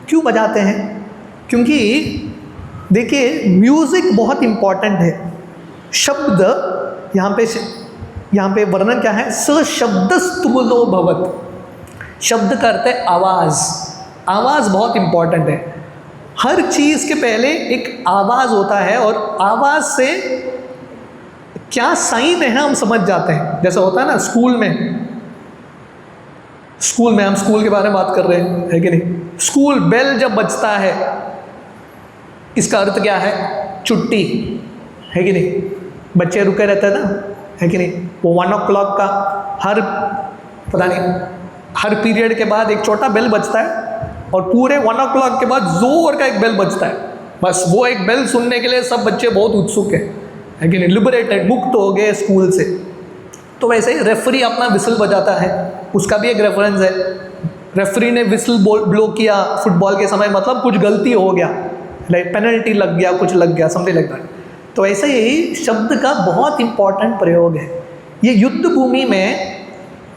क्यों बजाते हैं? क्योंकि देखिए म्यूज़िक बहुत इम्पॉर्टेंट है। शब्द यहाँ पे वर्णन क्या है, सशब्दस्तुमुलो भवत्। शब्द का अर्थ है आवाज़। आवाज़ बहुत इम्पॉर्टेंट है। हर चीज़ के पहले एक आवाज़ होता है और आवाज़ से क्या साइन है हम समझ जाते हैं। जैसा होता है ना स्कूल में हम स्कूल के बारे में बात कर रहे हैं, है कि नहीं। स्कूल बेल जब बजता है, इसका अर्थ क्या है, छुट्टी, है कि नहीं। बच्चे रुके रहते हैं ना, है कि नहीं। वो 1 o'clock का हर पीरियड के बाद एक छोटा बेल बजता है और पूरे 1 o'clock के बाद जोर का एक बेल बजता है। बस वो एक बेल सुनने के लिए सब बच्चे बहुत उत्सुक है कि नहीं, लिबरेटेड, मुक्त हो गए स्कूल से। तो वैसे ही रेफरी अपना विसल बजाता है, उसका भी एक रेफरेंस है। रेफरी ने विसल ब्लो किया फुटबॉल के समय, मतलब कुछ गलती हो गया, लाइक पेनल्टी लग गया, कुछ लग गया, समथिंग लाइक दैट। तो ऐसे ही शब्द का बहुत इंपॉर्टेंट प्रयोग है। ये युद्ध भूमि में,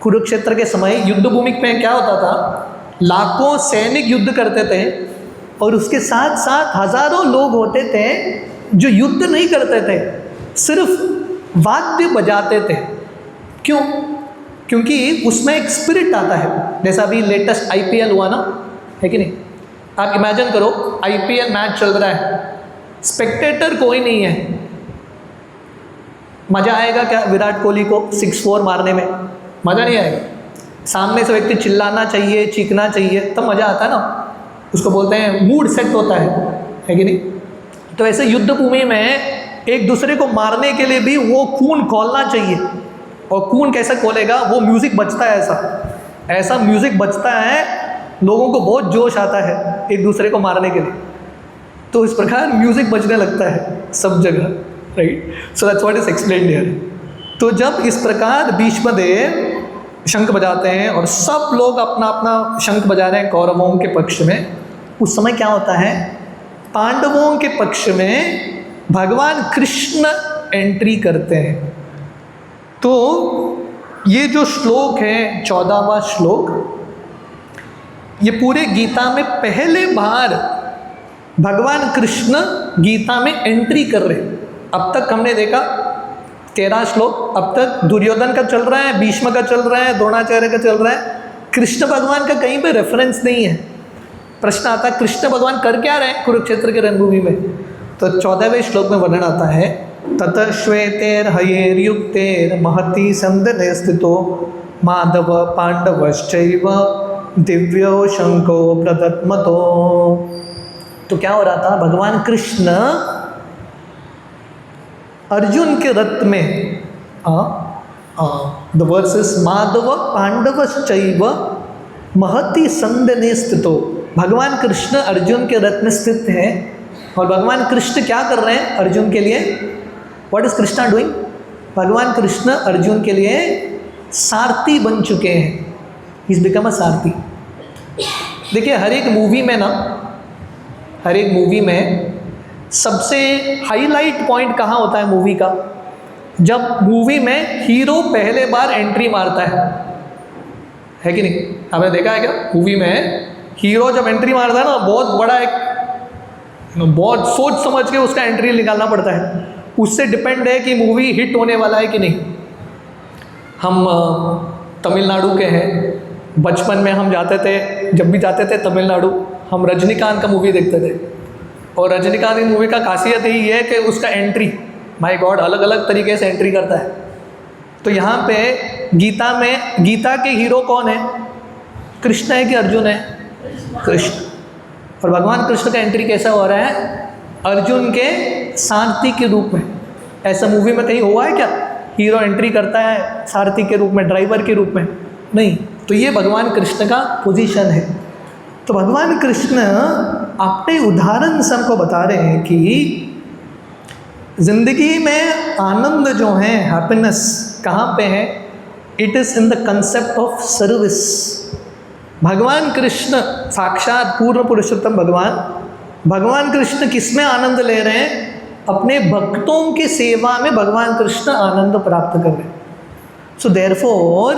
कुरुक्षेत्र के समय युद्ध भूमि में क्या होता था, लाखों सैनिक युद्ध करते थे और उसके साथ साथ हजारों लोग होते थे जो युद्ध नहीं करते थे, सिर्फ वाद्य बजाते थे। क्यों? क्योंकि उसमें एक स्पिरिट आता है। जैसा अभी लेटेस्ट IPL हुआ ना, है कि नहीं। आप इमेजिन करो, IPL मैच चल रहा है, स्पेक्टेटर कोई नहीं है, मज़ा आएगा क्या विराट कोहली को 6-4 मारने में? मज़ा नहीं आएगा। सामने से व्यक्ति चिल्लाना चाहिए, चीखना चाहिए, तब मज़ा आता है ना। उसको बोलते हैं मूड सेट होता है कि नहीं। तो ऐसे युद्ध भूमि में एक दूसरे को मारने के लिए भी वो खून खौलना चाहिए। और खून कैसे खोलेगा? वो म्यूज़िक बजता है, ऐसा म्यूज़िक बजता है, लोगों को बहुत जोश आता है एक दूसरे को मारने के लिए। तो इस प्रकार म्यूज़िक बजने लगता है सब जगह, right. So that's what is explained here. तो जब इस प्रकार भीष्मदेव शंख बजाते हैं और सब लोग अपना अपना शंख बजा रहे हैं कौरवों के पक्ष में, उस समय क्या होता है, पांडवों के पक्ष में भगवान कृष्ण एंट्री करते हैं। तो ये जो श्लोक है 14वां श्लोक, ये पूरे गीता में पहले बार भगवान कृष्ण गीता में एंट्री कर रहे हैं। अब तक हमने देखा 13 श्लोक, अब तक दुर्योधन का चल रहा है, भीष्म का चल रहा है, द्रोणाचार्य का चल रहा है, कृष्ण भगवान का कहीं पे रेफरेंस नहीं है। प्रश्न आता है कृष्ण भगवान कर क्या रहे हैं कुरुक्षेत्र के रणभूमि में? तो 14वें श्लोक में वर्णन आता है, ततः श्वेतैर्हयैर्युक्तैर् महती सन्दने स्थितो माधव पांडवश्चैव दिव्यो शंको प्रदत्मतो। तो क्या हो रहा था, भगवान कृष्ण अर्जुन के रथ में, द वर्सेस माधव पांडवश्चैव महती सन्दने स्थितो, भगवान कृष्ण अर्जुन के रथ में स्थित हैं। और भगवान कृष्ण क्या कर रहे हैं अर्जुन के लिए? What is Krishna doing? भगवान कृष्ण अर्जुन के लिए सारथी बन चुके हैं। इज बिकम अ सारथी। देखिए हर एक मूवी में सबसे हाईलाइट पॉइंट कहाँ होता है मूवी का? जब मूवी में हीरो पहले बार एंट्री मारता है कि नहीं। आपने देखा है क्या? मूवी में हीरो जब एंट्री मारता है ना, बहुत बड़ा एक बहुत सोच समझ के उसका एंट्री निकालना पड़ता है। उससे डिपेंड है कि मूवी हिट होने वाला है कि नहीं। हम तमिलनाडु के हैं, बचपन में हम जाते थे, जब भी जाते थे तमिलनाडु, हम रजनीकांत का मूवी देखते थे। और रजनीकांत की मूवी का खासियत यही है कि उसका एंट्री, माय गॉड, अलग अलग तरीके से एंट्री करता है। तो यहाँ पे गीता में, गीता के हीरो कौन है? कृष्ण है कि अर्जुन है? कृष्ण। और भगवान कृष्ण का एंट्री कैसा हो रहा है? अर्जुन के सारथी के रूप में। ऐसा मूवी में कहीं हुआ है क्या? हीरो एंट्री करता है सारथी के रूप में, ड्राइवर के रूप में? नहीं। तो ये भगवान कृष्ण का पोजीशन है। तो भगवान कृष्ण अपने उदाहरण से हमको बता रहे हैं कि जिंदगी में आनंद जो है, हैप्पीनेस कहाँ पे है? It is in the concept of service. भगवान कृष्ण साक्षात पूर्ण पुरुषोत्तम भगवान कृष्ण किस में आनंद ले रहे हैं? अपने भक्तों की सेवा में भगवान कृष्ण आनंद प्राप्त कर रहे हैं। सो देयरफॉर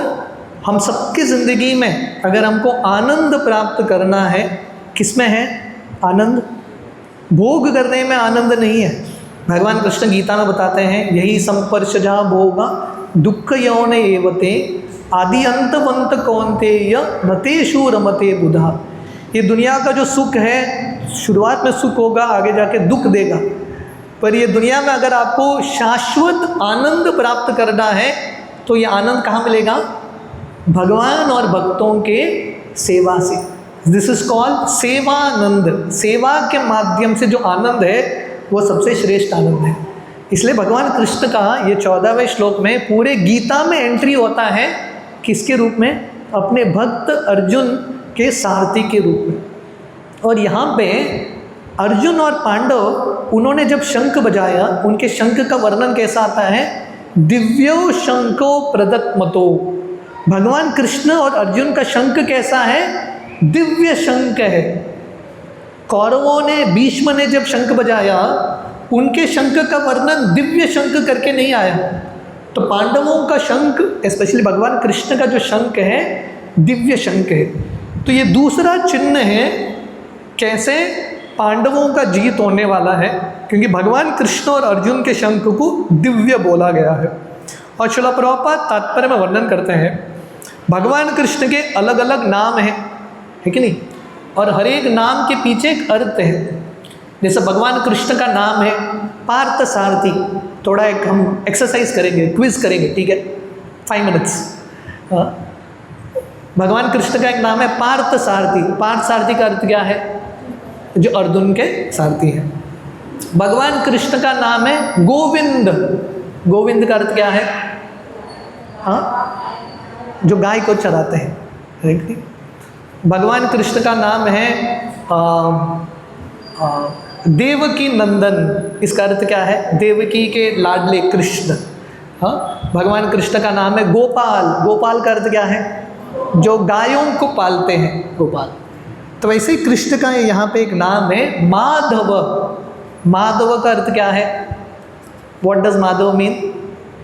हम सबकी ज़िंदगी में अगर हमको आनंद प्राप्त करना है, किस में है आनंद? भोग करने में आनंद नहीं है। भगवान कृष्ण गीता में बताते हैं, यही संपर्शजा भोगा दुख यौन एवते आदि अंतवंत कौन्तेय रतेषु रमते बुधा। ये दुनिया का जो सुख है, शुरुआत में सुख होगा, आगे जाके दुख देगा। पर ये दुनिया में अगर आपको शाश्वत आनंद प्राप्त करना है तो ये आनंद कहाँ मिलेगा? भगवान और भक्तों के सेवा से। This is called Sevanand. सेवा के माध्यम से जो आनंद है वो सबसे श्रेष्ठ आनंद है। इसलिए भगवान कृष्ण का ये 14वें श्लोक में पूरे गीता में एंट्री होता है किसके रूप में? अपने भक्त अर्जुन के सारथी के रूप में। और यहाँ पे अर्जुन और पांडव, उन्होंने जब शंख बजाया, उनके शंख का वर्णन कैसा आता है? दिव्यो शंखो प्रदत्मतो। भगवान कृष्ण और अर्जुन का शंख कैसा है? दिव्य शंख है। कौरवों ने, भीष्म ने जब शंख बजाया, उनके शंख का वर्णन दिव्य शंख करके नहीं आया। तो पांडवों का शंख, स्पेशली भगवान कृष्ण का जो शंख है, दिव्य शंख है। तो ये दूसरा चिन्ह है कैसे पांडवों का जीत होने वाला है, क्योंकि भगवान कृष्ण और अर्जुन के शंख को दिव्य बोला गया है। और श्रील प्रभुपाद तात्पर्य में वर्णन करते हैं, भगवान कृष्ण के अलग अलग नाम हैं, है कि नहीं? और हर एक नाम के पीछे एक अर्थ है। जैसे भगवान कृष्ण का नाम है पार्थ सारथी। थोड़ा एक हम एक्सरसाइज करेंगे, क्विज करेंगे, ठीक है? 5 मिनट्स। भगवान कृष्ण का एक नाम है पार्थ सारथी। पार्थ सारथी का अर्थ क्या है? जो अर्जुन के सारथी हैं। भगवान कृष्ण का नाम है गोविंद। गोविंद का अर्थ क्या है? जो गाय को चराते हैं। भगवान कृष्ण का नाम है देवकी नंदन। इसका अर्थ क्या है? देवकी के लाडले कृष्ण। भगवान कृष्ण का नाम है गोपाल। गोपाल का अर्थ क्या है? जो गायों को पालते हैं, गोपाल। तो वैसे ही कृष्ण का यहाँ पे एक नाम है माधव। माधव का अर्थ क्या है? What does Madhav mean?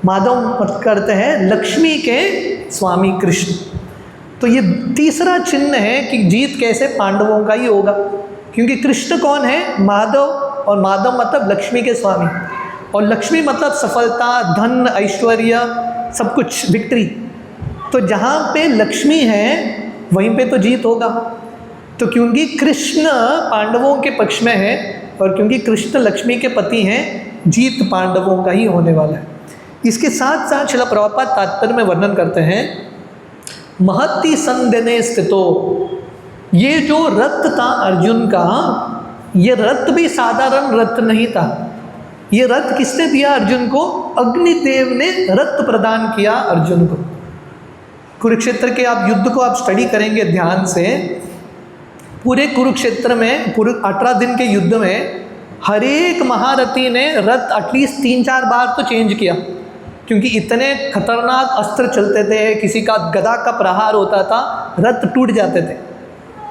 Madhav का अर्थ है लक्ष्मी के स्वामी कृष्ण। तो ये तीसरा चिन्ह है कि जीत कैसे पांडवों का ही होगा, क्योंकि कृष्ण कौन है? माधव। और माधव मतलब लक्ष्मी के स्वामी, और लक्ष्मी मतलब सफलता, धन, ऐश्वर्य, सब कुछ, विक्ट्री। तो जहाँ पे लक्ष्मी है वहीं पे तो जीत होगा। तो क्योंकि कृष्ण पांडवों के पक्ष में है और क्योंकि कृष्ण लक्ष्मी के पति हैं, जीत पांडवों का ही होने वाला है। इसके साथ साथ श्रील प्रभुपाद तात्पर्य में वर्णन करते हैं, महति संदेने स्थितो। ये जो रथ था अर्जुन का, ये रथ भी साधारण रथ नहीं था। ये रथ किसने दिया अर्जुन को? अग्निदेव ने रथ प्रदान किया अर्जुन को। कुरुक्षेत्र के आप युद्ध को आप स्टडी करेंगे ध्यान से, पूरे कुरुक्षेत्र में, पूरे 18 दिन के युद्ध में हर एक महारथी ने रथ एटलीस्ट 3-4 बार तो चेंज किया, क्योंकि इतने खतरनाक अस्त्र चलते थे। किसी का गदा का प्रहार होता था, रथ टूट जाते थे।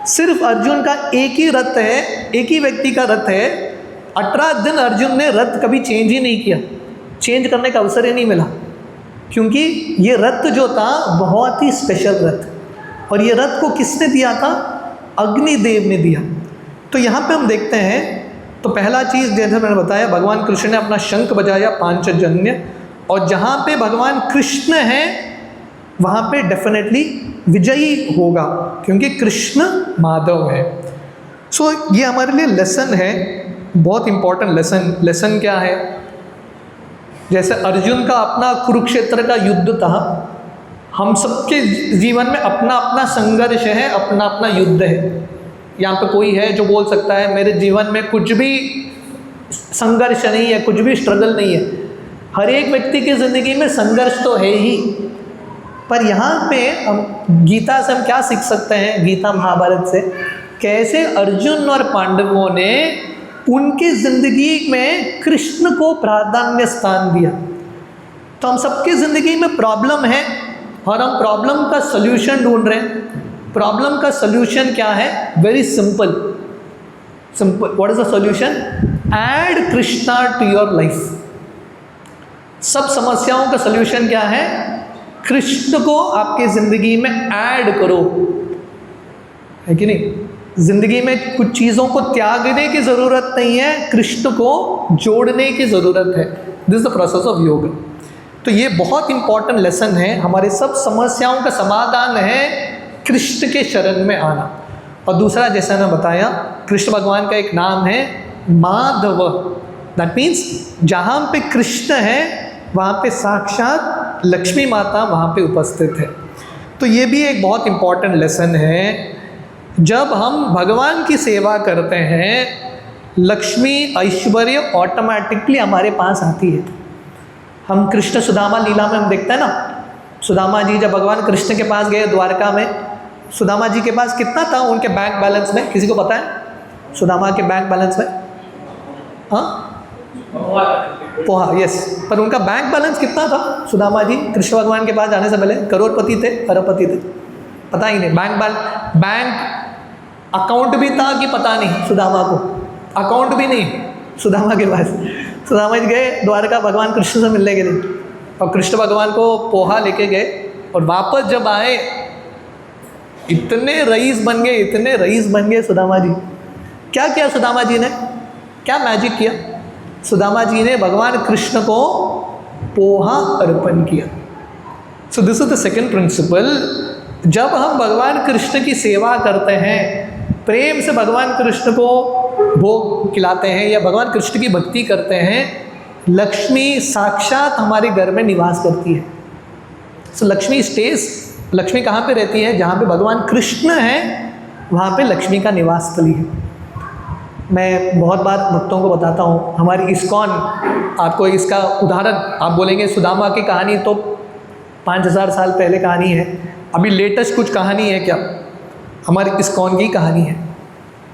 सिर्फ अर्जुन का एक ही रथ है, एक ही व्यक्ति का रथ है। 18 दिन अर्जुन ने रथ कभी चेंज ही नहीं किया, चेंज करने का अवसर ही नहीं मिला, क्योंकि ये रथ जो था बहुत ही स्पेशल रथ। और ये रथ को किसने दिया था? अग्निदेव ने दिया। तो यहाँ पे हम देखते हैं, तो पहला चीज़ जैसे मैंने बताया, भगवान कृष्ण ने अपना शंख बजाया पांचजन्य, और जहाँ पे भगवान कृष्ण है वहाँ पे डेफिनेटली विजयी होगा, क्योंकि कृष्ण माधव है। सो ये हमारे लिए लेसन है, बहुत इंपॉर्टेंट लेसन। लेसन क्या है? जैसे अर्जुन का अपना कुरुक्षेत्र का युद्ध था, हम सबके जीवन में अपना अपना संघर्ष है, अपना अपना युद्ध है। यहाँ पे कोई है जो बोल सकता है मेरे जीवन में कुछ भी संघर्ष नहीं है, कुछ भी स्ट्रगल नहीं है। हर एक व्यक्ति की ज़िंदगी में संघर्ष तो है ही। पर यहाँ पे हम गीता से हम क्या सीख सकते हैं? गीता महाभारत से कैसे अर्जुन और पांडवों ने उनके जिंदगी में कृष्ण को प्राधान्य स्थान दिया। तो हम सबकी ज़िंदगी में प्रॉब्लम है और हम प्रॉब्लम का सल्यूशन ढूंढ रहे हैं। प्रॉब्लम का सल्यूशन क्या है? Very simple. What is the solution? Add Krishna to your life. सब समस्याओं का सल्यूशन क्या है? कृष्ण को आपके ज़िंदगी में ऐड करो, है कि नहीं? ज़िंदगी में कुछ चीज़ों को त्यागने की ज़रूरत नहीं है, कृष्ण को जोड़ने की ज़रूरत है। This is the process of योग। तो ये बहुत इंपॉर्टेंट लेसन है। हमारे सब समस्याओं का समाधान है कृष्ण के शरण में आना। और दूसरा, जैसा मैंने बताया, कृष्ण भगवान का एक नाम है माधव। दैट मीन्स जहाँ पे कृष्ण है वहाँ पे साक्षात लक्ष्मी माता वहाँ पे उपस्थित है। तो ये भी एक बहुत इंपॉर्टेंट लेसन है। जब हम भगवान की सेवा करते हैं, लक्ष्मी ऐश्वर्य ऑटोमेटिकली हमारे पास आती है। हम कृष्ण सुदामा लीला में हम देखते हैं ना, सुदामा जी जब भगवान कृष्ण के पास गए द्वारका में, सुदामा जी के पास कितना था उनके बैंक बैलेंस में? किसी को पता है सुदामा के बैंक बैलेंस में? हाँ, पोहा, यस। पर उनका बैंक बैलेंस कितना था? सुदामा जी कृष्ण भगवान के पास जाने से पहले करोड़पति थे, अरबपति थे? पता ही नहीं। बैंक अकाउंट भी था कि पता नहीं, सुदामा को अकाउंट भी नहीं सुदामा के पास। सुदामा जी गए द्वारका भगवान कृष्ण से मिलने के लिए, और कृष्ण भगवान को पोहा लेके गए, और वापस जब आए इतने रईस बन गए, इतने रईस बन गए सुदामा जी। क्या किया सुदामा जी ने? क्या मैजिक किया? सुदामा जी ने भगवान कृष्ण को पोहा अर्पण किया। So this is the second principle. जब हम भगवान कृष्ण की सेवा करते हैं, प्रेम से भगवान कृष्ण को भोग खिलाते हैं या भगवान कृष्ण की भक्ति करते हैं, लक्ष्मी साक्षात हमारे घर में निवास करती है। सो लक्ष्मी स्टेज। लक्ष्मी कहाँ पे रहती है? जहाँ पे भगवान कृष्ण है वहाँ पे लक्ष्मी का निवास स्थली है। मैं बहुत बार भक्तों को बताता हूँ, हमारी इस्कॉन, आपको इसका उदाहरण, आप बोलेंगे सुदामा की कहानी तो 5000 साल पहले कहानी है, अभी लेटेस्ट कुछ कहानी है क्या? हमारी इस्कॉन की कहानी है।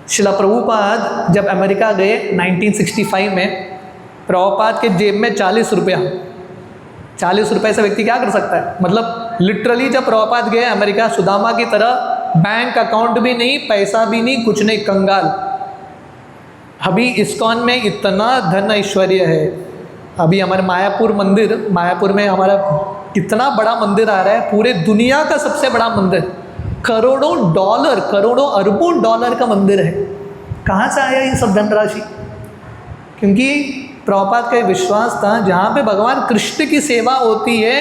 शिला प्रभुपाद जब अमेरिका गए 1965 में, प्रभुपाद के जेब में 40 रुपया। 40 रुपये से व्यक्ति क्या कर सकता है? मतलब लिटरली जब प्रभुपाद गए अमेरिका, सुदामा की तरह बैंक अकाउंट भी नहीं, पैसा भी नहीं, कुछ नहीं, कंगाल। अभी इस्कॉन में इतना धन ऐश्वर्य है। अभी हमारे मायापुर मंदिर, मायापुर में हमारा इतना बड़ा मंदिर आ रहा है, पूरे दुनिया का सबसे बड़ा मंदिर, करोड़ों डॉलर, करोड़ों अरबों डॉलर का मंदिर है। कहाँ से आया ये सब धनराशि? क्योंकि प्रभुपाद का विश्वास था, जहाँ पे भगवान कृष्ण की सेवा होती है,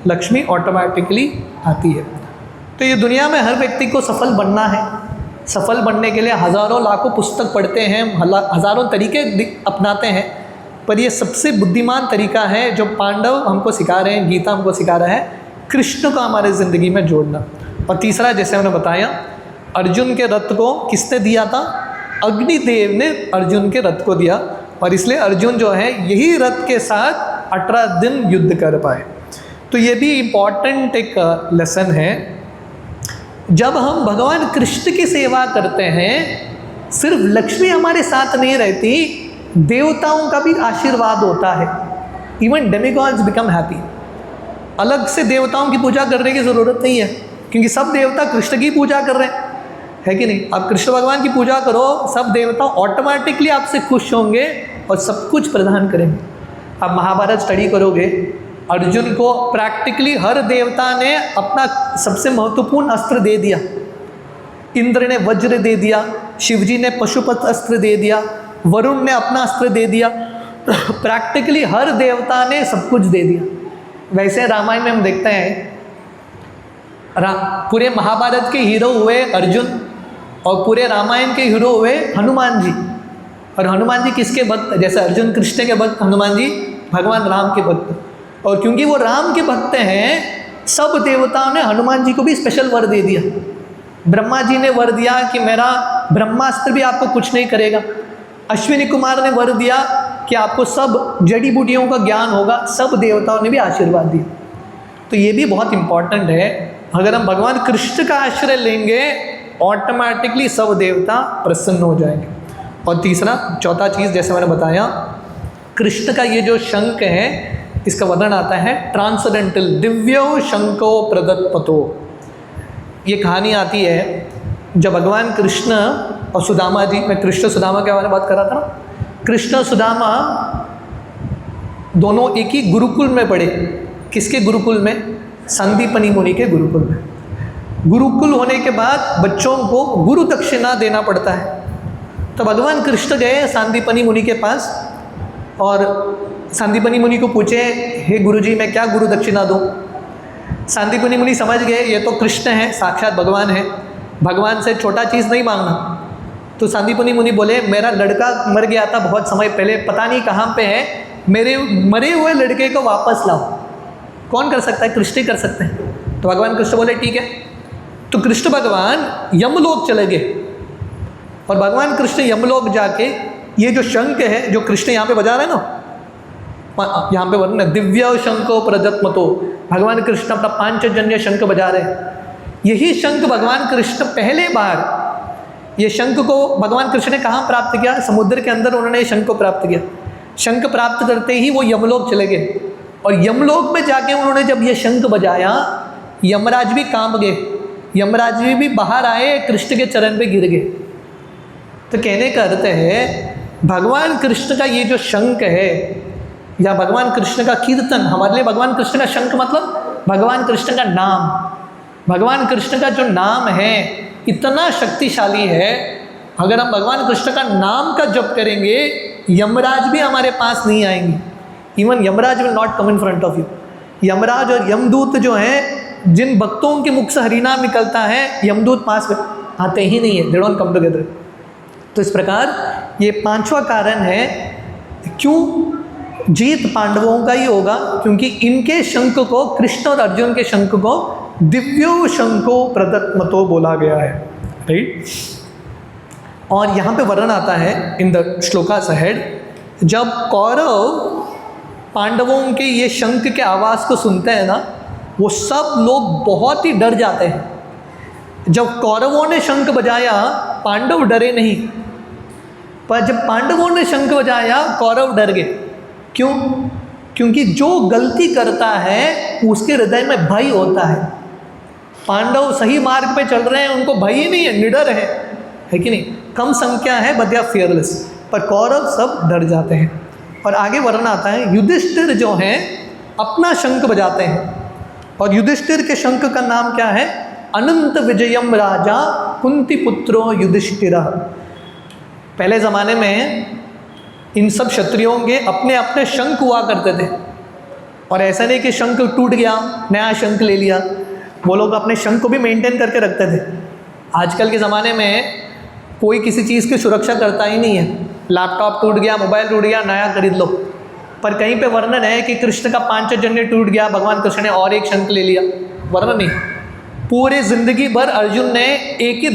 लक्ष्मी ऑटोमेटिकली आती है। तो ये दुनिया में हर व्यक्ति को सफल बनना है। सफल बनने के लिए हज़ारों लाखों पुस्तक पढ़ते हैं, हज़ारों तरीके अपनाते हैं, पर ये सबसे बुद्धिमान तरीका है जो पांडव हमको सिखा रहे हैं, गीता हमको सिखा रहा है, कृष्ण को हमारे ज़िंदगी में जोड़ना। और तीसरा, जैसे हमने बताया, अर्जुन के रथ को किसने दिया था? अग्निदेव ने अर्जुन के रथ को दिया, और इसलिए अर्जुन जो है यही रथ के साथ 18 दिन युद्ध कर पाए। तो ये भी इम्पॉर्टेंट एक लेसन है। जब हम भगवान कृष्ण की सेवा करते हैं, सिर्फ लक्ष्मी हमारे साथ नहीं रहती, देवताओं का भी आशीर्वाद होता है। Even demigods become happy. अलग से देवताओं की पूजा करने की ज़रूरत नहीं है, क्योंकि सब देवता कृष्ण की पूजा कर रहे हैं, है कि नहीं? आप कृष्ण भगवान की पूजा करो, सब देवता ऑटोमेटिकली आपसे खुश होंगे और सब कुछ प्रदान करेंगे। आप महाभारत स्टडी करोगे, अर्जुन को प्रैक्टिकली हर देवता ने अपना सबसे महत्वपूर्ण अस्त्र दे दिया। इंद्र ने वज्र दे दिया, शिवजी ने पशुपत अस्त्र दे दिया, वरुण ने अपना अस्त्र दे दिया। प्रैक्टिकली हर देवता ने सब कुछ दे दिया। वैसे रामायण में हम देखते हैं, पूरे महाभारत के हीरो हुए अर्जुन, और पूरे रामायण के हीरो हुए हनुमान जी। और हनुमान जी किसके भक्त? जैसे अर्जुन कृष्ण के भक्त, हनुमान जी भगवान राम के भक्त। और क्योंकि वो राम के भक्त हैं, सब देवताओं ने हनुमान जी को भी स्पेशल वर दे दिया। ब्रह्मा जी ने वर दिया कि मेरा ब्रह्मास्त्र भी आपको कुछ नहीं करेगा। अश्विनी कुमार ने वर दिया कि आपको सब जड़ी बूटियों का ज्ञान होगा। सब देवताओं ने भी आशीर्वाद दिया। तो ये भी बहुत इम्पॉर्टेंट है। अगर हम भगवान कृष्ण का आश्रय लेंगे, ऑटोमेटिकली सब देवता प्रसन्न हो जाएंगे। और तीसरा चौथा चीज़ जैसे मैंने बताया, कृष्ण का ये जो शंख है इसका वर्णन आता है ट्रांसडेंटल, दिव्यो शंको प्रदत्पतो। ये कहानी आती है जब भगवान कृष्ण और सुदामा जी, मैं कृष्ण सुदामा के बारे में बात कर रहा था ना, कृष्ण सुदामा दोनों एक ही गुरुकुल में पढ़े। किसके गुरुकुल में? संदीपनी मुनि के गुरुकुल में। गुरुकुल होने के बाद बच्चों को गुरु दक्षिणा देना पड़ता है। तो भगवान कृष्ण गए संदीपनी मुनि के पास और संदीपनी मुनि को पूछे, हे गुरुजी मैं क्या गुरु दक्षिणा दूँ? संदीपनी मुनि समझ गए ये तो कृष्ण है, साक्षात भगवान है, भगवान से छोटा चीज़ नहीं मांगना। तो संदीपनी मुनि बोले, मेरा लड़का मर गया था बहुत समय पहले, पता नहीं कहाँ पे है, मेरे मरे हुए लड़के को वापस लाओ। कौन कर सकता है? कृष्ण ही कर सकते हैं। तो भगवान कृष्ण बोले ठीक है। तो कृष्ण भगवान यमलोक चले गए और भगवान कृष्ण यमलोक जाके ये जो शंख है जो कृष्ण यहाँ पे बजा रहे हैं ना, यहाँ पे वर्णन है दिव्य शंखो प्रदत्मतो, भगवान कृष्ण अपना पांचजन्य शंख बजा रहे हैं। यही शंख भगवान कृष्ण पहले बार, ये शंख को भगवान कृष्ण ने कहाँ प्राप्त किया? समुद्र के अंदर उन्होंने शंख को प्राप्त किया। शंख प्राप्त करते ही वो यमलोक चले गए और यमलोक में जाके उन्होंने जब ये शंख बजाया, यमराज भी कांप गए, यमराज भी बाहर आए, कृष्ण के चरण पे गिर गए। तो कहने का अर्थ है भगवान कृष्ण का ये जो शंख है या भगवान कृष्ण का कीर्तन, हमारे लिए भगवान कृष्ण का शंख मतलब भगवान कृष्ण का नाम, भगवान कृष्ण का जो नाम है इतना शक्तिशाली है। अगर हम भगवान कृष्ण का नाम का जप करेंगे, यमराज भी हमारे पास नहीं आएंगे। Even Yamraj will not come in front of you. Yamraj और यमदूत जो हैं, जिन भक्तों के मुख से हरिनाम निकलता है, यमदूत पास में आते ही नहीं है, दे डोंट कम टुगेदर। तो इस प्रकार ये पांचवा कारण है क्यों जीत पांडवों का ही होगा, क्योंकि इनके शंख को, कृष्ण और अर्जुन के शंख को दिव्यो शंखो प्रदत्मतो बोला गया है, राइट। और यहाँ पे वर्णन आता है इन द श्लोकास अहेड, जब कौरव पांडवों के ये शंख के आवाज़ को सुनते हैं ना, वो सब लोग बहुत ही डर जाते हैं। जब कौरवों ने शंख बजाया, पांडव डरे नहीं, पर जब पांडवों ने शंख बजाया, कौरव डर गए। क्यों? क्योंकि जो गलती करता है उसके हृदय में भय होता है। पांडव सही मार्ग पे चल रहे हैं, उनको भय ही नहीं है, निडर है कि नहीं? कम संख्या है बट दे आर फियरलेस, पर कौरव सब डर जाते हैं। और आगे वर्णन आता है, युधिष्ठिर जो हैं अपना शंख बजाते हैं, और युधिष्ठिर के शंख का नाम क्या है? अनंत विजयम राजा कुंती पुत्रो युधिष्ठिरा। पहले ज़माने में इन सब क्षत्रियों के अपने अपने शंख हुआ करते थे, और ऐसा नहीं कि शंख टूट गया नया शंख ले लिया, वो लोग अपने शंख को भी मेंटेन करके रखते थे। आजकल के ज़माने में कोई किसी चीज़ की सुरक्षा करता ही नहीं है, लैपटॉप टूट गया, मोबाइल टूट गया, नया खरीद लो। पर कहीं पे वर्णन है कि कृष्ण का पांचजन्य टूट गया, भगवान कृष्ण ने और एक शंख ले लिया, वर्णन नहीं। पूरे जिंदगी भर अर्जुन ने एक ही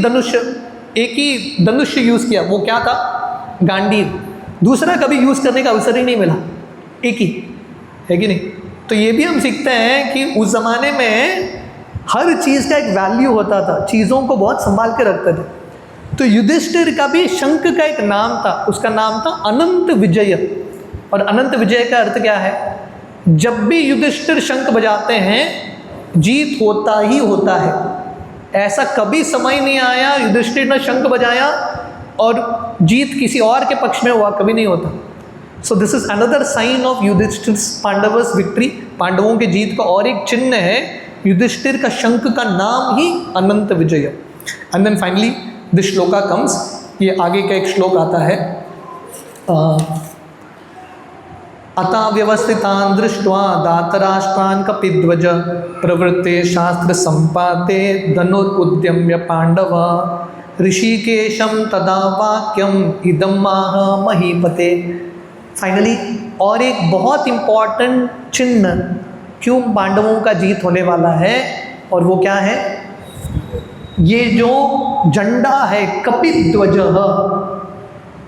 धनुष यूज़ किया, वो क्या था? गांडीव। दूसरा कभी यूज़ करने का अवसर ही नहीं मिला, एक ही, है कि नहीं? तो ये भी हम सीखते हैं कि उस ज़माने में हर चीज़ का एक वैल्यू होता था, चीज़ों को बहुत संभाल के रखते थे। तो युधिष्ठिर का भी शंख का एक नाम था, उसका नाम था अनंत विजय। और अनंत विजय का अर्थ क्या है? जब भी युधिष्ठिर शंख बजाते हैं, जीत होता ही होता है। ऐसा कभी समय नहीं आया युधिष्ठिर ने शंख बजाया और जीत किसी और के पक्ष में हुआ, कभी नहीं होता। So this is another sign of Yudhishthir Pandavas victory. पांडवों के जीत का और एक चिन्ह है युधिष्ठिर का शंख का नाम ही Anant Vijay. And then finally this shloka comes, ये आगे का एक श्लोक आता है, अता व्यवस्थितान् दृष्ट्वा दातराष्ट्रान् कपिध्वज प्रवृत्ते शास्त्र संपाते धनुरुद्यम्य पांडव ऋषिकेशम तदा वाक्यम इदम आह महीपते। फाइनली और एक बहुत इम्पॉर्टेंट चिन्ह क्यों पांडवों का जीत होने वाला है, और वो क्या है? ये जो झंडा है कपिध्वज,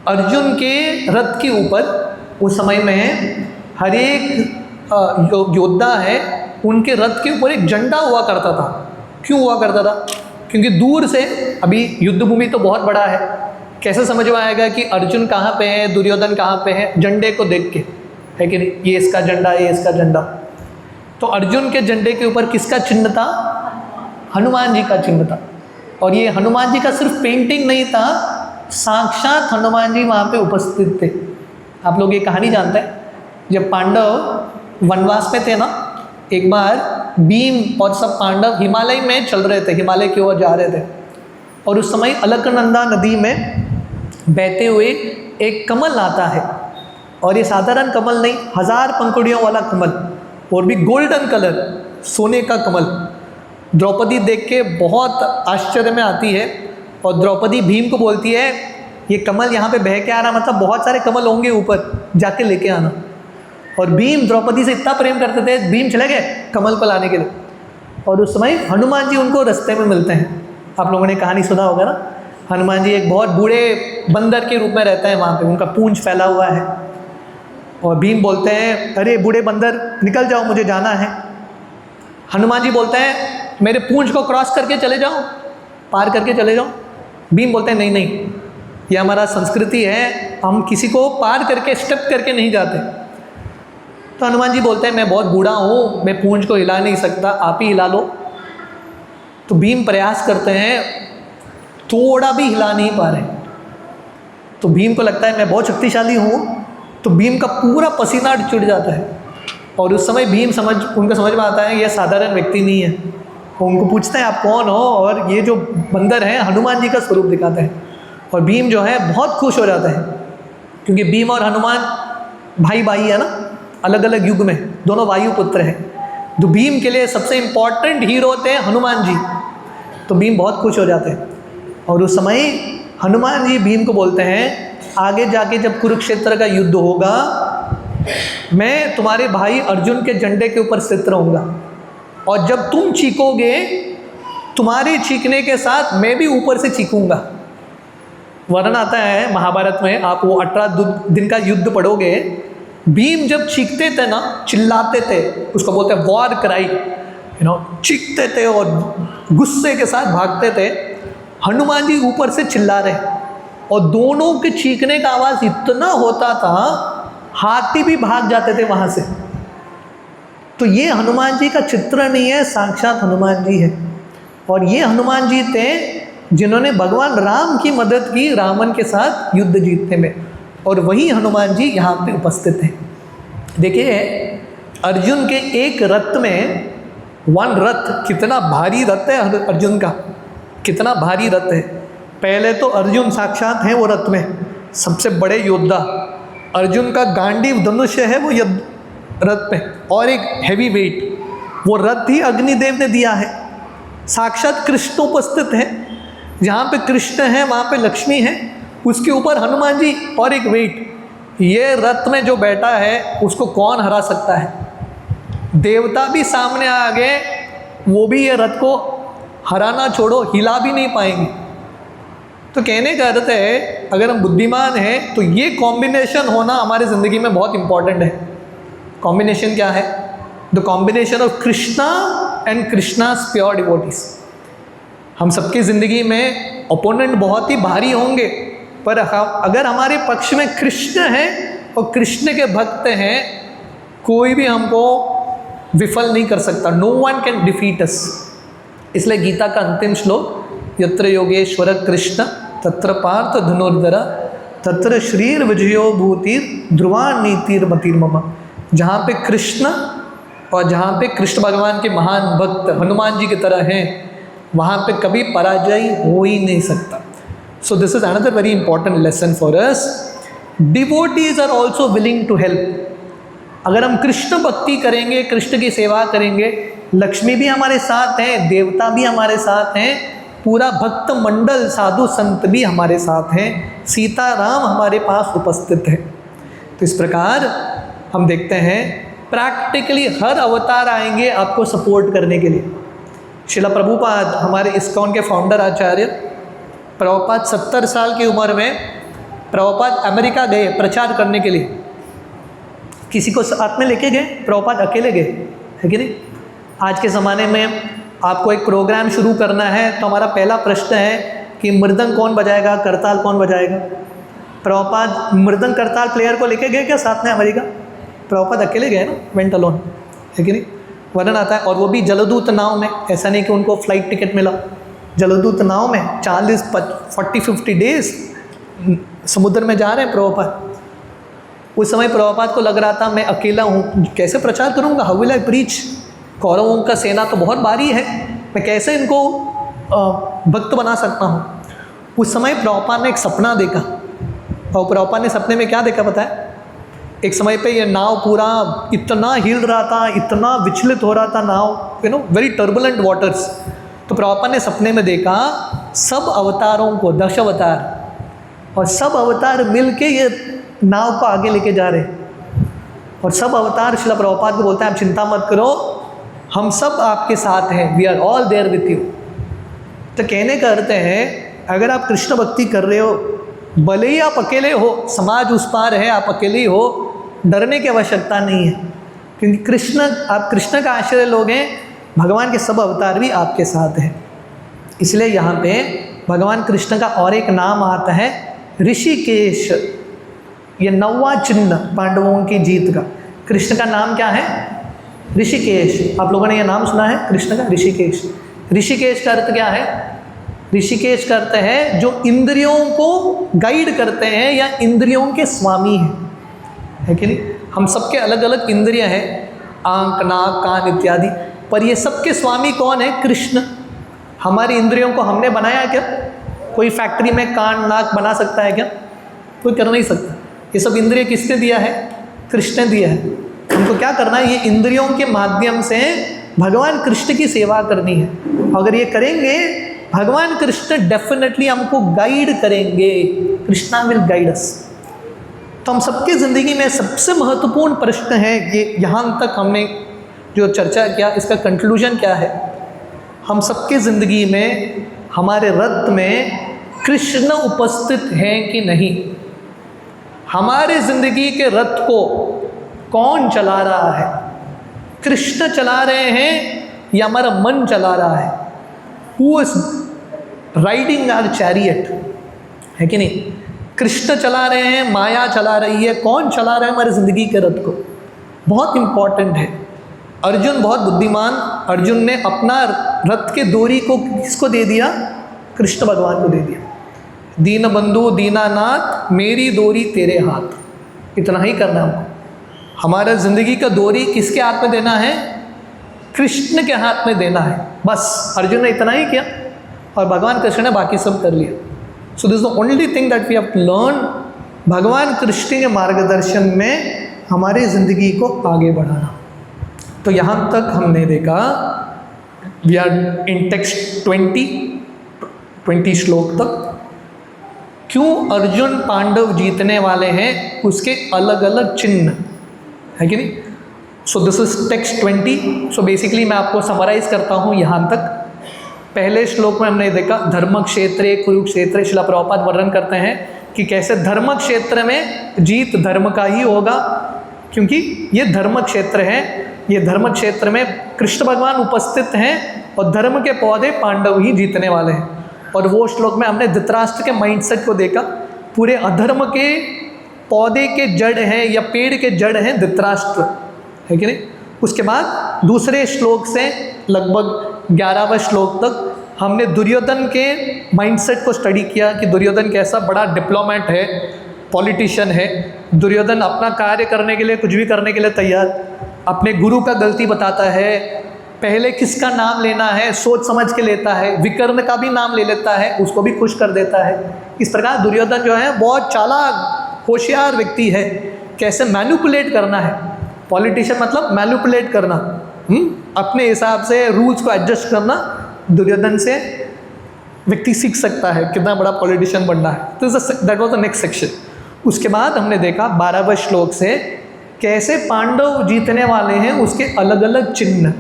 अर्जुन के रथ के ऊपर उस समय में हर एक योद्धा है, उनके रथ के ऊपर एक झंडा हुआ करता था। क्यों हुआ करता था? क्योंकि दूर से, अभी युद्ध भूमि तो बहुत बड़ा है, कैसे समझ में आएगा कि अर्जुन कहाँ पे है, दुर्योधन कहाँ पे है? झंडे को देख के, है कि नहीं? ये इसका झंडा, ये इसका झंडा। तो अर्जुन के झंडे के ऊपर किसका चिन्ह था? हनुमान जी का चिन्ह था। और ये हनुमान जी का सिर्फ पेंटिंग नहीं था, साक्षात हनुमान जी वहाँ पे उपस्थित थे। आप लोग ये कहानी जानते हैं, जब पांडव वनवास में थे ना, एक बार भीम और सब पांडव हिमालय में चल रहे थे, हिमालय की ओर जा रहे थे, और उस समय अलकनंदा नदी में बहते हुए एक कमल आता है, और ये साधारण कमल नहीं, 1000 पंखुड़ियों वाला कमल, और भी गोल्डन कलर, सोने का कमल। द्रौपदी देख के बहुत आश्चर्य में आती है, और द्रौपदी भीम को बोलती है, ये कमल यहाँ पे बह के आ रहा, मतलब बहुत सारे कमल होंगे ऊपर, जाके लेके आना। और भीम द्रौपदी से इतना प्रेम करते थे, भीम चले गए कमल को लाने के लिए, और उस समय हनुमान जी उनको रास्ते में मिलते हैं। आप लोगों ने कहानी सुना होगा ना, हनुमान जी एक बहुत बूढ़े बंदर के रूप में रहते हैं वहाँ पे, उनका पूंछ फैला हुआ है, और भीम बोलते हैं, अरे बूढ़े बंदर निकल जाओ, मुझे जाना है। हनुमान जी बोलते हैं, मेरे पूंछ को क्रॉस करके चले जाओ, पार करके चले जाओ। भीम बोलते हैं, नहीं नहीं, ये हमारा संस्कृति है, हम किसी को पार करके स्टेप करके नहीं जाते। तो हनुमान जी बोलते हैं, मैं बहुत बूढ़ा हूँ, मैं पूंछ को हिला नहीं सकता, आप ही हिला लो। तो भीम प्रयास करते हैं, थोड़ा भी हिला नहीं पा रहे। तो भीम को लगता है मैं बहुत शक्तिशाली हूँ, तो भीम का पूरा पसीना छूट जाता है, और उस समय भीम उनको समझ में आता है यह साधारण व्यक्ति नहीं है। वो उनको पूछते हैं आप कौन हो, और ये जो बंदर हैं हनुमान जी का स्वरूप दिखाते हैं, और भीम जो है बहुत खुश हो जाता है, क्योंकि भीम और हनुमान भाई भाई है ना, अलग अलग युग में, दोनों वायु पुत्र हैं। तो भीम के लिए सबसे इम्पॉर्टेंट हीरो होते हैं हनुमान जी, तो भीम बहुत खुश हो जाते हैं। और उस समय हनुमान जी भीम को बोलते हैं, आगे जाके जब कुरुक्षेत्र का युद्ध होगा, मैं तुम्हारे भाई अर्जुन के झंडे के ऊपर स्थित रहूँगा, और जब तुम चीखोगे, तुम्हारे चीखने के साथ मैं भी ऊपर से चीखूंगा। वर्णन आता है महाभारत में, आप वो 18 दिन का युद्ध पढ़ोगे, भीम जब चीखते थे ना, चिल्लाते थे, उसको बोलते हैं वॉर क्राई, चीखते थे और गुस्से के साथ भागते थे। हनुमान जी ऊपर से चिल्ला रहे, और दोनों के चीखने का आवाज़ इतना होता था, हाथी भी भाग जाते थे वहाँ से। तो ये हनुमान जी का चित्र नहीं है, साक्षात हनुमान जी है। और ये हनुमान जी थे जिन्होंने भगवान राम की मदद की रावण के साथ युद्ध जीतने में, और वही हनुमान जी यहाँ पे उपस्थित हैं। देखिए, अर्जुन के एक रथ में, वन रथ, कितना भारी रथ है अर्जुन का, कितना भारी रथ है। पहले तो अर्जुन साक्षात हैं वो रथ में, सबसे बड़े योद्धा। अर्जुन का गांडीव धनुष्य है वो रथ पे, और एक हैवी वेट, वो रथ ही अग्निदेव ने दिया है। साक्षात कृष्ण उपस्थित है, जहाँ पे कृष्ण है वहाँ पे लक्ष्मी है, उसके ऊपर हनुमान जी और एक वेट। ये रथ में जो बैठा है उसको कौन हरा सकता है? देवता भी सामने आ गए, वो भी ये रथ को हराना छोड़ो, हिला भी नहीं पाएंगे। तो कहने का अर्थ है, अगर हम बुद्धिमान हैं तो ये कॉम्बिनेशन होना हमारी ज़िंदगी में बहुत इंपॉर्टेंट है। कॉम्बिनेशन क्या है? The combination of Krishna and Krishna's pure devotees. हम सबकी ज़िंदगी में ओपोनेंट बहुत ही भारी होंगे, पर अगर हमारे पक्ष में कृष्ण है और कृष्ण के भक्त हैं, कोई भी हमको विफल नहीं कर सकता। नो वन कैन डिफीट अस। इसलिए गीता का अंतिम श्लोक, यत्र योगेश्वर कृष्ण तत्र पार्थ धनुर्धर तत्र श्रीर विजयो भूतिर ध्रुवान नीतिर मतिर्मम। जहाँ पे कृष्ण और जहाँ पे कृष्ण भगवान के महान भक्त हनुमान जी की तरह हैं, वहाँ पे कभी पराजय हो ही नहीं सकता। So this is another very important lesson for us. Devotees are also willing to help. अगर हम कृष्ण भक्ति करेंगे, कृष्ण की सेवा करेंगे, लक्ष्मी भी हमारे साथ हैं, देवता भी हमारे साथ हैं, पूरा भक्त मंडल साधु संत भी हमारे साथ हैं, सीता राम हमारे पास उपस्थित हैं। तो इस प्रकार हम देखते हैं प्रैक्टिकली हर अवतार आएंगे आपको सपोर्ट करने के लिए। श्रील प्रभुपाद, हमारे इस्कॉन के फाउंडर आचार्य प्रभुपाद, 70 साल की उम्र में प्रभुपाद अमेरिका गए प्रचार करने के लिए। किसी को साथ में लेके गए? प्रभुपाद अकेले गए, है कि नहीं? आज के ज़माने में आपको एक प्रोग्राम शुरू करना है तो हमारा पहला प्रश्न है, कि मृदंग कौन बजाएगा, करताल कौन बजाएगा। प्रभुपाद मृदंग करताल प्लेयर को लेके गए क्या साथ में अमेरिका? प्रभुपाद अकेले गए ना, वेंट अलोन, है कि नहीं? वर्णन आता है, और वो भी जलदूत नाव में। ऐसा नहीं कि उनको फ्लाइट टिकट मिला, जलदूत नाव में 40-50 डेज समुद्र में जा रहे हैं प्रभुपाद। उस समय प्रभुपाद को लग रहा था मैं अकेला हूँ, कैसे प्रचार करूँगा, हाउ विल आई प्रीच। कौरवों का सेना तो बहुत भारी है, मैं कैसे इनको भक्त बना सकता हूँ। उस समय प्रभुपाद ने एक सपना देखा, और प्रभुपाद ने सपने में क्या देखा पता है? एक समय पे ये नाव पूरा इतना हिल रहा था, इतना विचलित हो रहा था नाव, वेरी टर्बुलेंट वाटर्स। तो प्रभुपाद ने सपने में देखा सब अवतारों को, 10 अवतार, और सब अवतार मिलके ये नाव को आगे लेके जा रहे। और सब अवतार श्रील प्रभुपाद को बोलते हैं आप चिंता मत करो, हम सब आपके साथ हैं, we are all there with you. तो कहने का अर्थ है, अगर आप कृष्ण भक्ति कर रहे हो, भले ही आप अकेले हो, समाज उस पार है, आप अकेले ही हो, डरने की आवश्यकता नहीं है, क्योंकि आप कृष्ण का आश्रय लोगे, भगवान के सब अवतार भी आपके साथ हैं। इसलिए यहाँ पे भगवान कृष्ण का और एक नाम आता है ऋषिकेश। ये 9वां चिन्ह पांडवों की जीत का। कृष्ण का नाम क्या है? ऋषिकेश। आप लोगों ने ये नाम सुना है कृष्ण का, ऋषिकेश। ऋषिकेश का अर्थ क्या है? ऋषिकेश का अर्थ है जो इंद्रियों को गाइड करते हैं या इंद्रियों के स्वामी हैं, है कि नहीं? हम सबके अलग अलग इंद्रियां हैं, आंख, नाक, कान इत्यादि, पर ये सबके स्वामी कौन है? कृष्ण। हमारी इंद्रियों को हमने बनाया क्या? कोई फैक्ट्री में कान नाक बना सकता है क्या? कोई कर नहीं सकता। ये सब इंद्रिय किसने दिया है? कृष्ण ने दिया है। हमको क्या करना है? ये इंद्रियों के माध्यम से भगवान कृष्ण की सेवा करनी है। अगर ये करेंगे, भगवान कृष्ण डेफिनेटली हमको गाइड करेंगे। Krishna will guide us. तो हम सबके ज़िंदगी में सबसे महत्वपूर्ण प्रश्न है ये, यहाँ तक हमने जो चर्चा किया, इसका कंक्लूजन क्या है? हम सबके ज़िंदगी में, हमारे रथ में कृष्ण उपस्थित हैं कि नहीं? हमारे ज़िंदगी के रथ को कौन चला रहा है? कृष्ण चला रहे हैं या हमारा मन चला रहा है? Who is riding our chariot, है कि नहीं? कृष्ण चला रहे हैं, माया चला रही है, कौन चला रहा है हमारी ज़िंदगी के रथ को? बहुत इम्पॉर्टेंट है। अर्जुन बहुत बुद्धिमान, अर्जुन ने अपना रथ के डोरी को किसको दे दिया? कृष्ण भगवान को दे दिया। दीन बंधु दीनानाथ मेरी डोरी तेरे हाथ। इतना ही करना हमको। हमारा ज़िंदगी का डोरी किसके हाथ में देना है? कृष्ण के हाथ में देना है। बस अर्जुन ने इतना ही किया और भगवान कृष्ण ने बाकी सब कर लिया। So this is the only thing that we have to learn, भगवान कृष्ण के मार्गदर्शन में हमारी ज़िंदगी को आगे बढ़ाना। तो यहाँ तक हमने देखा, वी आर इन टेक्स्ट 20 श्लोक तक। क्यों अर्जुन पांडव जीतने वाले हैं, उसके अलग अलग चिन्ह, है कि नहीं? सो this is text 20। So basically मैं आपको समराइज करता हूँ यहाँ तक। पहले श्लोक में हमने देखा धर्म क्षेत्रे कुरुक्षेत्र, श्रील प्रभुपाद वर्णन करते हैं कि कैसे धर्म क्षेत्र में जीत धर्म का ही होगा, क्योंकि ये धर्म क्षेत्र है। ये धर्म क्षेत्र में कृष्ण भगवान उपस्थित हैं और धर्म के पौधे पांडव ही जीतने वाले हैं। और वो श्लोक में हमने धृतराष्ट्र के माइंडसेट को देखा। पूरे अधर्म के पौधे के जड़ हैं या पेड़ के जड़ हैं धृतराष्ट्र, है कि नहीं? उसके बाद दूसरे श्लोक से लगभग 11वें श्लोक तक हमने दुर्योधन के माइंडसेट को स्टडी किया कि दुर्योधन कैसा बड़ा डिप्लोमेट है, पॉलिटिशियन है। दुर्योधन अपना कार्य करने के लिए, कुछ भी करने के लिए तैयार, अपने गुरु का गलती बताता है, पहले किसका नाम लेना है सोच समझ के लेता है, विकर्ण का भी नाम ले लेता है, उसको भी खुश कर देता है। इस प्रकार दुर्योधन जो है बहुत चालाक होशियार व्यक्ति है, कैसे मैनिपुलेट करना है। पॉलिटिशियन मतलब मैनिपुलेट करना, अपने हिसाब से रूल्स को एडजस्ट करना। दुर्योधन से व्यक्ति सीख सकता है कितना बड़ा पॉलिटिशियन बनना है। तो that was the next section. उसके बाद हमने देखा 12वें श्लोक से कैसे पांडव जीतने वाले हैं, उसके अलग अलग चिन्ह।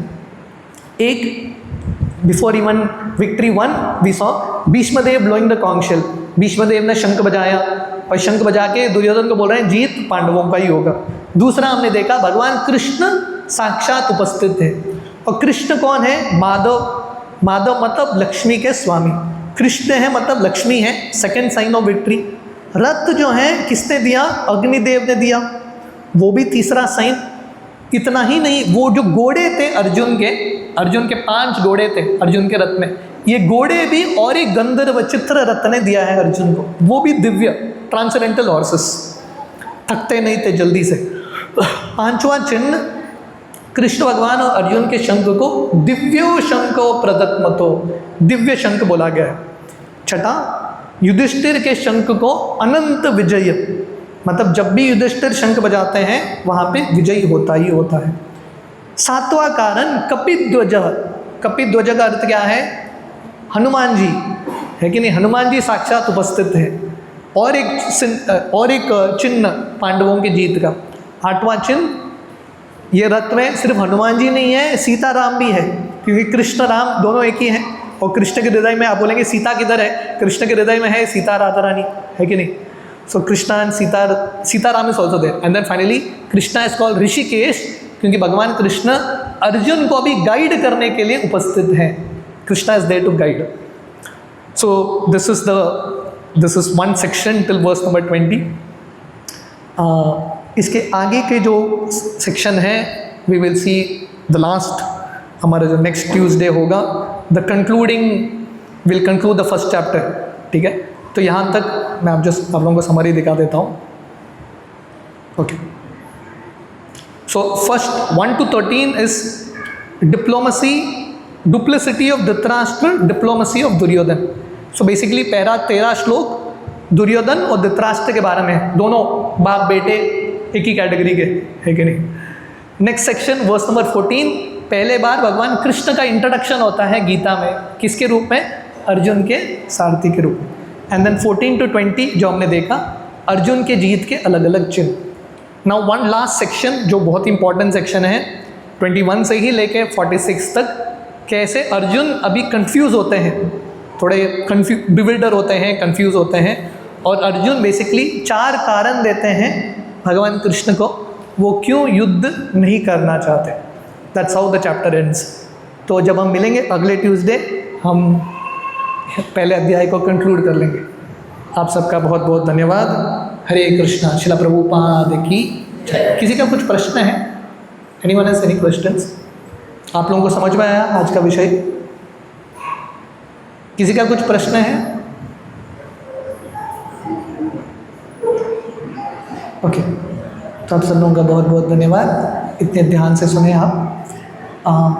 एक before even victory one we saw Bhishmadev blowing the conch shell. Bhishmadev ने शंख बजाया और शंख बजा के दुर्योधन को बोल रहे हैं जीत पांडवों का ही होगा। दूसरा हमने देखा भगवान कृष्ण साक्षात उपस्थित है। और कृष्ण कौन है? माधव। माधव मतलब लक्ष्मी के स्वामी। कृष्ण है मतलब लक्ष्मी है, सेकेंड साइन ऑफ विक्ट्री। रथ जो है किसने दिया? अग्निदेव ने दिया, वो भी तीसरा साइन। इतना ही नहीं, वो जो घोड़े थे अर्जुन के 5 घोड़े थे अर्जुन के रथ में, ये घोड़े भी और एक गंधर्व चित्र रथ ने दिया है अर्जुन को, वो भी दिव्य ट्रांसेंडेंटल हॉर्सेस, थकते नहीं थे जल्दी से। 5वां चिन्ह कृष्ण भगवान और अर्जुन के शंख को दिव्यो शंखो प्रदत्मतो, दिव्य शंख बोला गया है। छठा, युधिष्ठिर के शंख को अनंत विजय, मतलब जब भी युधिष्ठिर शंख बजाते हैं वहाँ पे विजयी होता ही होता है। 7वां कारण कपिध्वज, कपिध्वज का अर्थ क्या है? हनुमान जी है कि नहीं? हनुमान जी साक्षात उपस्थित है। और एक चिन्ह पांडवों की जीत का। 8वां चिन्ह, ये रथ में सिर्फ हनुमान जी नहीं है, सीताराम भी है, क्योंकि कृष्ण राम दोनों एक ही हैं। और कृष्ण के हृदय में आप बोलेंगे सीता किधर है? कृष्ण के हृदय में है सीता राधा रानी, है कि नहीं? So Krishna and Sitaram is also there. And then finally Krishna is called Hrishikesh, क्योंकि भगवान कृष्ण अर्जुन को भी गाइड करने के लिए उपस्थित हैं। Krishna is there to guide. So this is one section till verse number 20। इसके आगे के जो सेक्शन है we will see the last, हमारा जो नेक्स्ट ट्यूसडे होगा, the concluding will conclude the first chapter. ठीक है, तो यहाँ तक मैं आप लोगों को समरी दिखा देता हूँ। Okay, so first 1 to 13 is diplomacy, duplicity of Dhritarashtra, diplomacy of Duryodhan. सो बेसिकली पहला 13 श्लोक दुर्योधन और धृतराष्ट्र के बारे में, दोनों बाप बेटे एक ही कैटेगरी के, है कि नहीं? नेक्स्ट सेक्शन वर्स नंबर 14, पहले बार भगवान कृष्ण का इंट्रोडक्शन होता है गीता में, किसके रूप में? अर्जुन के सारथी के रूप में। एंड देन 14 to 20 जो हमने देखा, अर्जुन के जीत के अलग अलग चिन्ह। नाउ वन लास्ट सेक्शन जो बहुत इंपॉर्टेंट सेक्शन है, 21 से ही लेके 46 तक, कैसे अर्जुन अभी कंफ्यूज होते हैं, थोड़े बिविल्डर होते हैं, कंफ्यूज होते हैं, और अर्जुन बेसिकली 4 कारण देते हैं भगवान कृष्ण को वो क्यों युद्ध नहीं करना चाहते। That's how the chapter ends. तो जब हम मिलेंगे अगले ट्यूसडे, हम पहले अध्याय को कंक्लूड कर लेंगे। आप सबका बहुत बहुत धन्यवाद। हरे कृष्णा। श्रील प्रभुपाद की जय। किसी का कुछ प्रश्न है? Anyone has any questions? आप लोगों को समझ में आया आज का विषय? किसी का कुछ प्रश्न है? ओके, तो आप सब लोगों का बहुत बहुत धन्यवाद, इतने ध्यान से सुने आप।